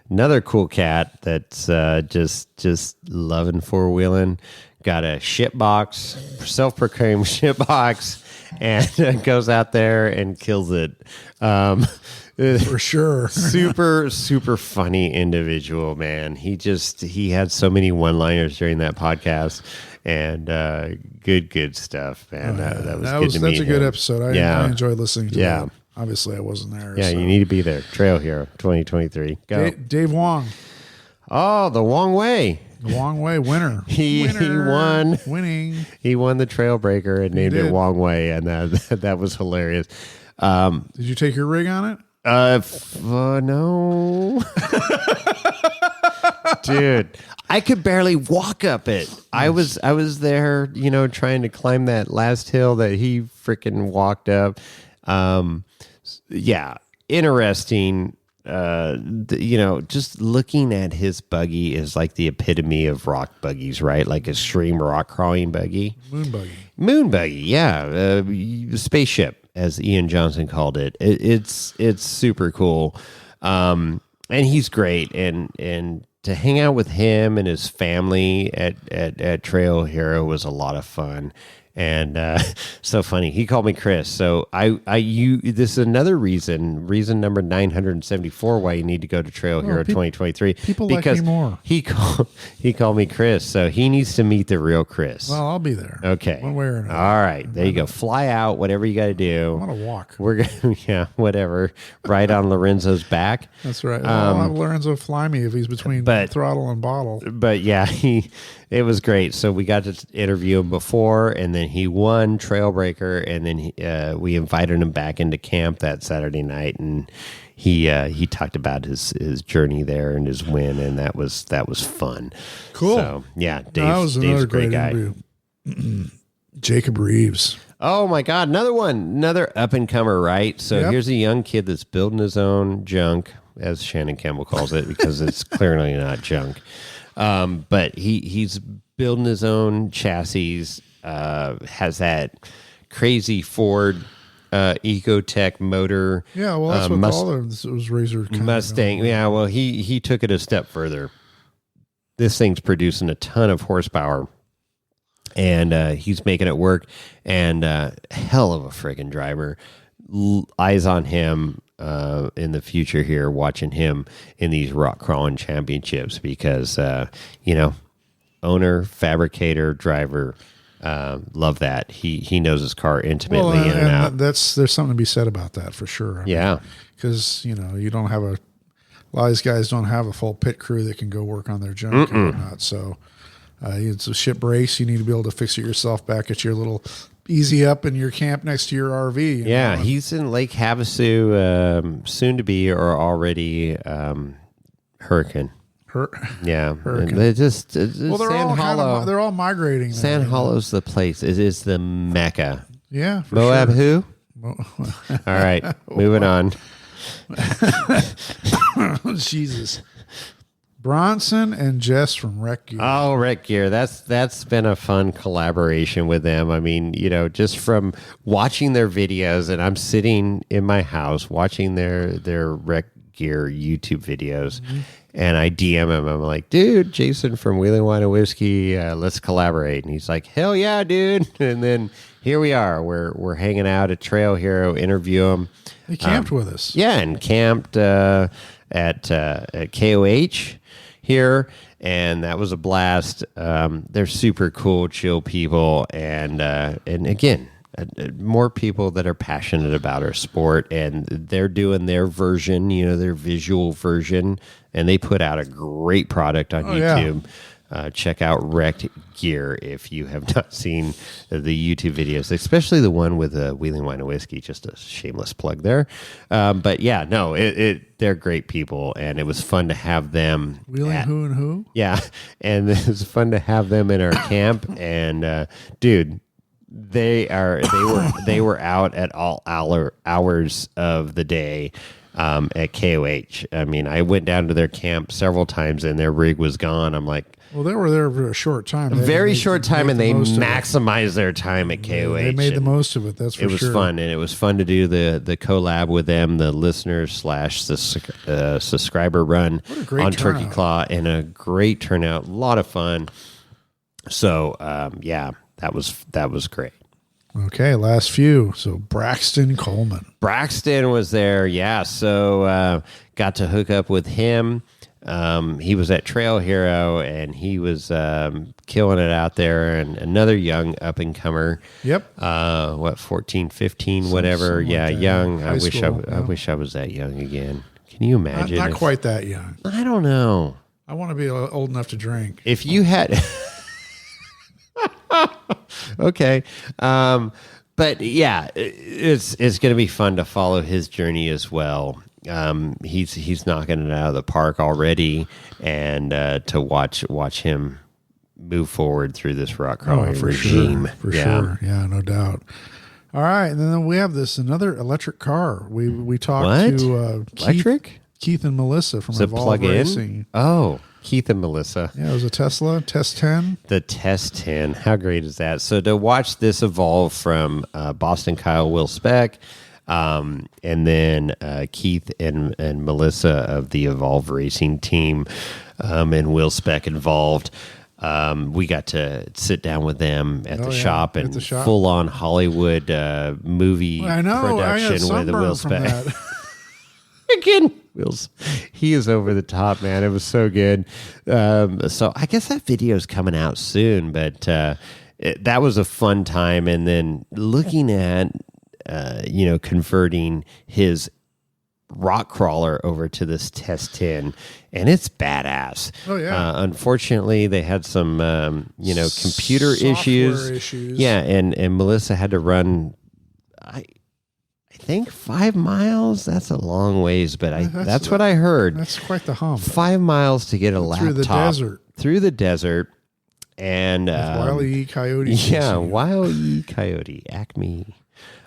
Another cool cat that's just loving four-wheeling. Got a shit box, self-proclaimed shit box, and goes out there and kills it. For sure. super funny individual, man. He had so many one-liners during that podcast. And good stuff, man. That was good to meet. That's a good him. episode. I enjoyed listening to that. Obviously, I wasn't there. Yeah, you need to be there. Trail Hero 2023. Go. Dave Wong. Oh, the Wong Way. The Wong Way winner. He won. Winning. He won the Trailbreaker and named it Wong Way, and that was hilarious. Did you take your rig on it? No. Dude, I could barely walk up it. I was there, trying to climb that last hill that he freaking walked up. Interesting. Just looking at his buggy is like the epitome of rock buggies, right? Like extreme rock crawling buggy. Moon buggy, yeah. Spaceship, as Ian Johnson called it. It's super cool. And he's great. And to hang out with him and his family at Trail Hero was a lot of fun. And so funny. He called me Chris. So this is another reason number 974 why you need to go to Trail Hero 2023. People because like me more. He called me Chris. So he needs to meet the real Chris. Well, I'll be there. Okay. One way or another. All right. There you go. Fly out, whatever you got to do. I'm going to walk. We're going whatever. Right on Lorenzo's back. That's right. I'll have Lorenzo fly me if he's between throttle and bottle. But yeah, it was great. So we got to interview him before, and then he won Trailbreaker, and then we invited him back into camp that Saturday night, and he talked about his journey there and his win, and that was fun. Cool. So yeah, That was Dave's another a great guy. interview. Jacob Reeves. Oh my God, another up and comer, right? So here's a young kid that's building his own junk, as Shannon Campbell calls it, because it's clearly not junk. But he's building his own chassis. Has that crazy Ford Ecotech motor. Yeah, well, that's what all of those Razor Mustang. Yeah, well, he took it a step further. This thing's producing a ton of horsepower, and he's making it work. And hell of a friggin' driver. Eyes on him in the future here, watching him in these rock crawling championships because, owner, fabricator, driver, love that. He knows his car intimately in and out. There's something to be said about that for sure. Because, you don't have a lot of these guys don't have a full pit crew that can go work on their junk and whatnot. So it's a ship race. You need to be able to fix it yourself back at your little easy up in your camp next to your RV. Yeah, he's in Lake Havasu, soon to be or already Hurricane. Yeah, Hurricane. They're just they're Sand Hollow. They're all migrating. There, Sand Hollow's the place. It is the Mecca. Yeah, for Moab sure. who? All right, moving on. Jesus. Bronson and Jess from Wreck Gear. Oh, Wreck Gear. That's been a fun collaboration with them. I mean, just from watching their videos, and I'm sitting in my house watching their Wreck Gear YouTube videos, and I DM him. I'm like, dude, Jason from Wheeling Wine and Whiskey, let's collaborate. And he's like, hell yeah, dude. And then here we are. We're hanging out at Trail Hero, interview him. He camped with us. Yeah, and camped at KOH here, and that was a blast. They're super cool, chill people, and again, more people that are passionate about our sport, and they're doing their version, their visual version, and they put out a great product on YouTube. Check out Wrecked Gear if you have not seen the YouTube videos, especially the one with Wheeling Wine and Whiskey. Just a shameless plug there. But yeah, no, they're great people, and it was fun to have them. Wheeling who and who? Yeah, and it was fun to have them in our camp. And dude, they were out at all hours of the day. At KOH. I mean, I went down to their camp several times and their rig was gone. I'm like, well, they were there for a short time. Very short time, and they maximized their time at KOH. They made the most of it. That's for sure. It was fun, and it was fun to do the collab with them, the listeners / subscriber run on Turkey Claw, and a great turnout. A lot of fun. So, that was great. Okay, last few. So Braxton Coleman. Braxton was there, yeah. So got to hook up with him. He was at Trail Hero, and he was killing it out there. And another young up-and-comer. Yep. 14, 15, whatever. Yeah, like young. I wish I was that young again. Can you imagine? Not quite that young. I don't know. I want to be old enough to drink. If you had... Okay. But yeah, it's going to be fun to follow his journey as well. He's knocking it out of the park already, and to watch him move forward through this rock crawling regime. Sure. For sure. Yeah, no doubt. All right. And then we have another electric car. We talked to Keith and Melissa from Evolve Racing. Oh, Keith and Melissa. Yeah, it was a Tesla Test 10. The Test 10. How great is that? So to watch this evolve from Boston Kyle, Will Speck, and then Keith and Melissa of the Evolve Racing team, and Will Speck involved. We got to sit down with them at the shop and full on Hollywood movie production with Will Speck. Again, he is over the top, man. It was so good. So I guess that video is coming out soon, but that was a fun time. And then looking at, converting his rock crawler over to this Test 10, and it's badass. Oh yeah. Unfortunately, they had some, computer issues. Yeah, and Melissa had to run. I think 5 miles. That's a long ways, but that's what I heard. That's quite the hump. 5 miles to get a laptop through the desert. Through the desert, and Wile E. Coyote. Yeah, Wile E. Coyote, Acme.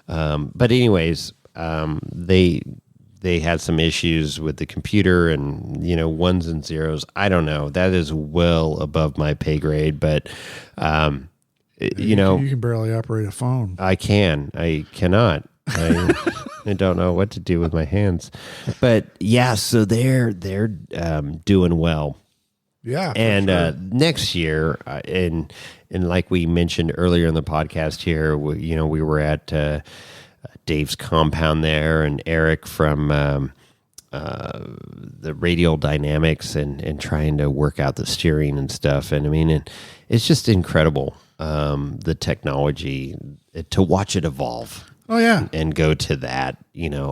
But anyways, they had some issues with the computer and, ones and zeros. I don't know. That is well above my pay grade, but, you can barely operate a phone. I cannot. I don't know what to do with my hands, but yeah, so they're doing well. Yeah. And next year, and like we mentioned earlier in the podcast here, we were at Dave's compound there, and Eric from the Radial Dynamics, and trying to work out the steering and stuff. And I mean, it's just incredible, the technology, to watch it evolve. Oh yeah, and go to that,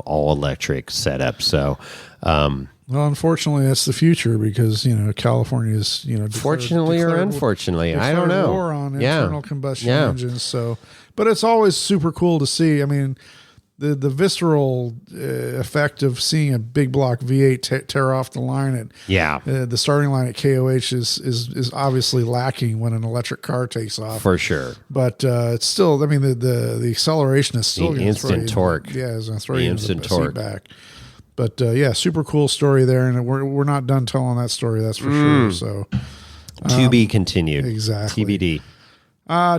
all electric setup. So, well, unfortunately, that's the future because California is fortunately or unfortunately, I don't know, war on internal combustion engines. So, but it's always super cool to see. I mean, the visceral effect of seeing a big block V8 tear off the line at the starting line at KOH is obviously lacking when an electric car takes off, for sure. But it's still, I mean, the acceleration is still the instant torque. Yeah, it's going to throw you into the seat back. But super cool story there, and we're not done telling that story. That's for sure. So to be continued. Exactly. TBD.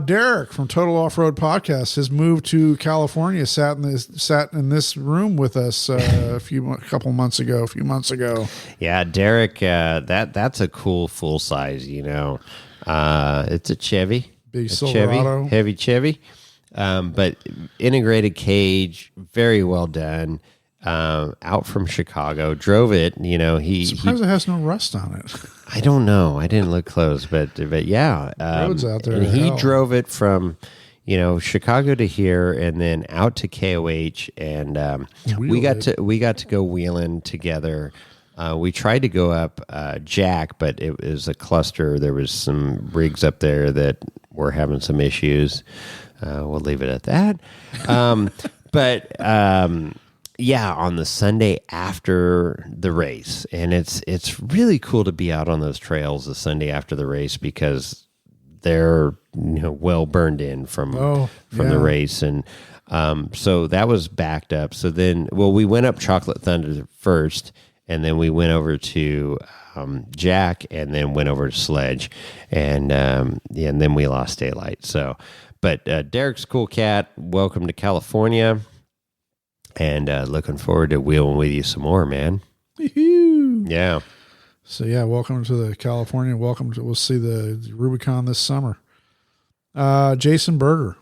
Derek from Total Off-Road Podcast has moved to California. Sat in this room with us a few months ago. Yeah, Derek. That's a cool full size. It's a Chevy, big Silverado, heavy Chevy, but integrated cage, very well done. Out from Chicago, drove it. Surprised it has no rust on it. I don't know. I didn't look close, but yeah, roads out there. And he drove it from, Chicago to here, and then out to KOH, and we got to go wheeling together. We tried to go up Jack, but it was a cluster. There was some rigs up there that were having some issues. We'll leave it at that. Yeah, on the Sunday after the race, and it's really cool to be out on those trails the Sunday after the race because they're well burned in from the race, and so that was backed up. So then, we went up Chocolate Thunder first, and then we went over to Jack, and then went over to Sledge, and then we lost daylight. So, but Derek's a cool cat. Welcome to California. And looking forward to wheeling with you some more, man. Yeah. So welcome to the California. We'll see the Rubicon this summer. Jason Berger.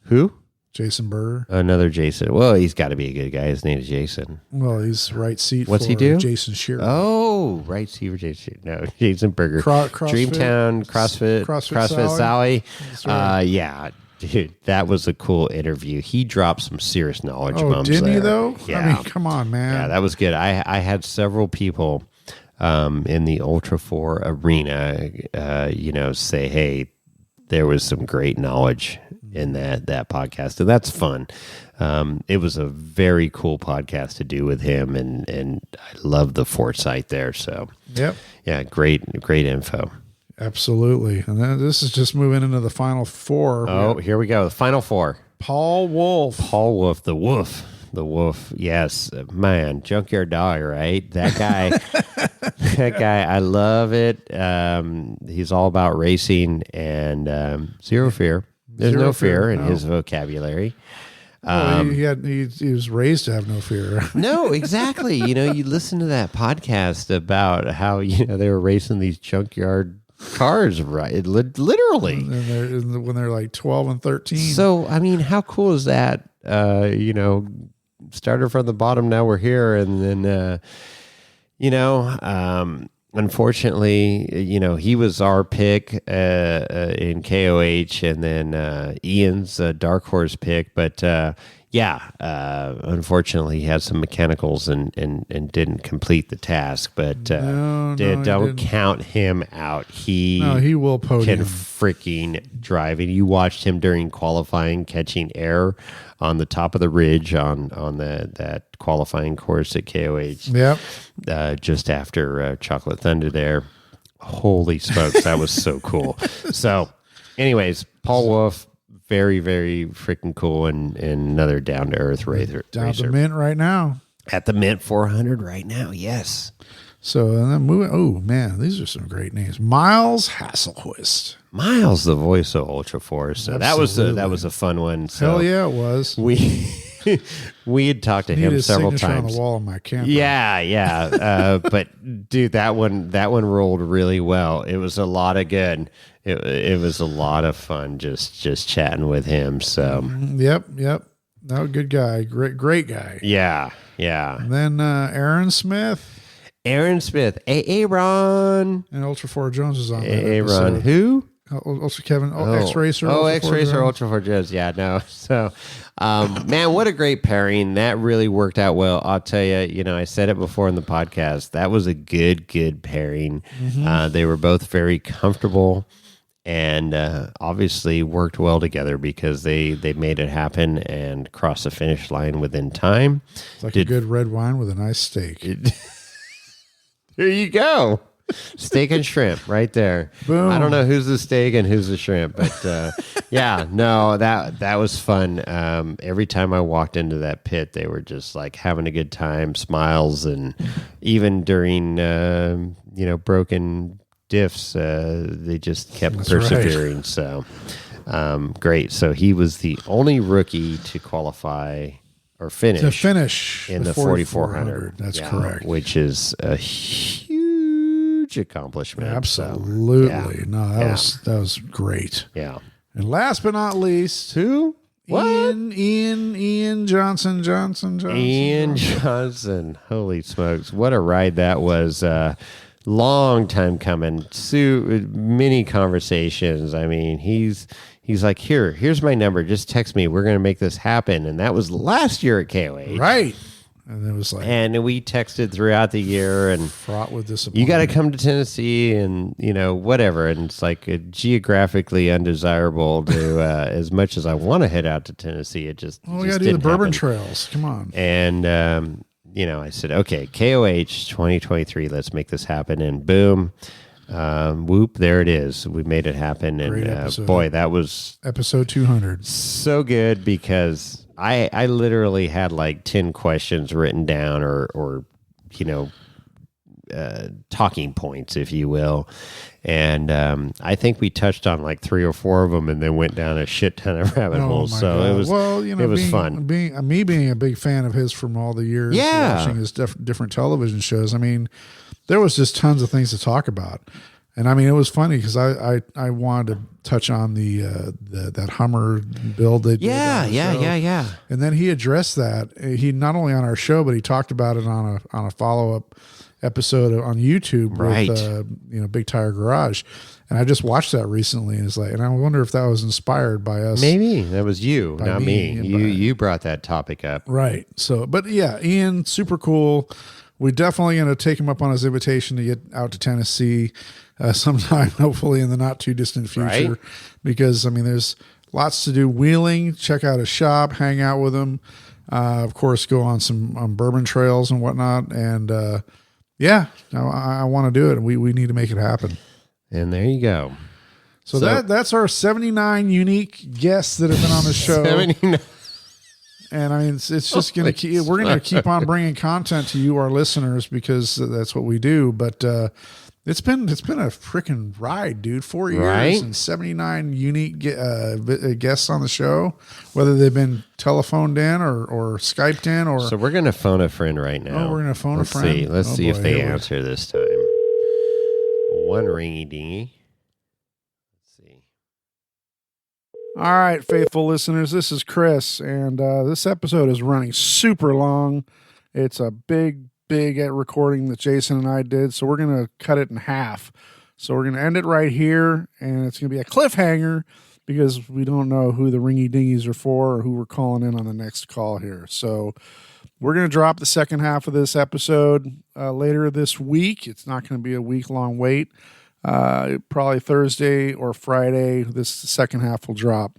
Who? Jason Berger. Another Jason. Well, he's got to be a good guy. His name is Jason. Well, he's right seat. What's for he do? Jason Shearer. Oh, right seat for Jason. No, Jason Berger. Dreamtown CrossFit Sally. Right. Yeah. Dude, that was a cool interview. He dropped some serious knowledge bombs didn't there. he, though? Yeah. I mean, come on, man. Yeah, that was good. I had several people in the Ultra 4 arena, say, hey, there was some great knowledge in that podcast. And that's fun. It was a very cool podcast to do with him, and I love the foresight there. So, yep. Yeah, great info. Absolutely. And then this is just moving into the final four. Oh, here we go. The final four. Paul Wolf. The Wolf. Yes, man. Junkyard Dog, right? That guy. That guy. I love it. He's all about racing and zero fear. There's no fear in his vocabulary. He was raised to have no fear. No, exactly. You listen to that podcast about how they were racing these junkyard cars, right? Literally, and when they're like 12 and 13. So, I mean, how cool is that? Started from the bottom. Now we're here, and then unfortunately, he was our pick in KOH, and then Ian's dark horse pick. But unfortunately, he had some mechanicals and didn't complete the task. But don't count him out. He will podium. Can freaking drive. And you watched him during qualifying catching air on the top of the ridge on that qualifying course at KOH. Yep. Just after Chocolate Thunder there. Holy smokes, that was so cool. So, anyways, Paul Wolf. Very, very freaking cool and another down-to-earth racer. Down at the Mint right now. At the Mint 400 right now, yes. So, and then moving, oh, man, these are some great names. Miles Hasselquist. Miles, the voice of Ultra Force. So that was a fun one. So hell yeah, it was. We had talked to him several times. On the wall of my camper. Yeah. But dude, that one rolled really well. It was a lot of good. It was a lot of fun just chatting with him. So yep. No, good guy. Great guy. Yeah. And then Aaron Smith. Aaron. And Ultra 4 Jones was on that Aaron. Who? Ultra Kevin. X-Racer. X-Racer, Ultra 4 Jones. Yeah, no. So, man, what a great pairing. That really worked out well. I'll tell you, I said it before in the podcast. That was a good pairing. Mm-hmm. They were both very comfortable and obviously worked well together because they made it happen and crossed the finish line within time. It's like a good red wine with a nice steak. There you go. Steak and shrimp right there. Boom. I don't know who's the steak and who's the shrimp, but that was fun. Every time I walked into that pit, they were just like having a good time, smiles, and even during broken diffs, they just kept persevering. Right. So great. So he was the only rookie to qualify or finish in the 4,400. That's correct. Which is a huge accomplishment. Absolutely. So, that was great. Yeah. And last but not least, who? What? Ian Johnson. Ian Johnson. Holy smokes. What a ride that was. Long time coming. Many conversations. I mean, he's like, here's my number. Just text me. We're going to make this happen. And that was last year at KOH. Right. And it was like, and we texted throughout the year and fraught with disappointment. You got to come to Tennessee and whatever. And it's like geographically undesirable to as much as I want to head out to Tennessee. It just we got to do the bourbon trails. Come on. And I said, okay, KOH 2023. Let's make this happen. And boom. Whoop, there it is. We made it happen. And boy, that was episode 200. So good because I literally had like 10 questions written down or talking points, if you will. And I think we touched on like 3 or 4 of them and then went down a shit ton of rabbit holes. So God. it was fun. Being a big fan of his from all the years, watching his different television shows. I mean, there was just tons of things to talk about. And I mean, it was funny because I wanted to touch on that Hummer build they did. Yeah. And then he addressed that. He not only on our show, but he talked about it on a follow up episode on YouTube with Big Tire Garage. And I just watched that recently, and and I wonder if that was inspired by us. Maybe that was you, not me. You brought that topic up, right? So, but yeah, Ian, super cool. We're definitely going to take him up on his invitation to get out to Tennessee sometime, hopefully in the not too distant future, right? Because I mean, there's lots to do. Wheeling, check out his shop, hang out with him. Of course, go on some bourbon trails and whatnot. And I want to do it. And we need to make it happen. And there you go. So that's our 79 unique guests that have been on the show. 79. And I mean, it's just going to keep. We're going to keep on bringing content to you, our listeners, because that's what we do. But it's been a freaking ride, dude. 4 years and 79 unique guests on the show, whether they've been telephoned in or Skyped in or. So we're going to phone a friend right now. Oh, we're going to phone a friend. Let's see if they answer this time. One ringy dingy. All right, faithful listeners, this is Chris, and this episode is running super long. It's a big recording that Jason and I did, so we're going to cut it in half. So we're going to end it right here, and it's going to be a cliffhanger, because we don't know who the ringy dingies are for or who we're calling in on the next call here. So we're going to drop the second half of this episode later this week. It's not going to be a week-long wait. Probably Thursday or Friday, this second half will drop.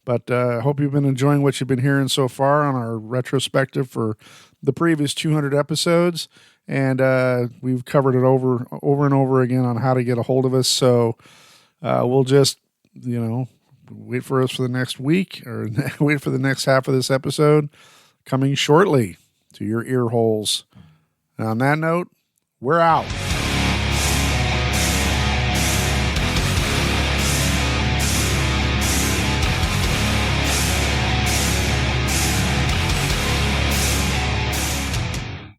But I hope you've been enjoying what you've been hearing so far on our retrospective for the previous 200 episodes. And we've covered it over and over again on how to get a hold of us. So we'll just, wait for us for the next week or wait for the next half of this episode coming shortly to your ear holes. And on that note, we're out.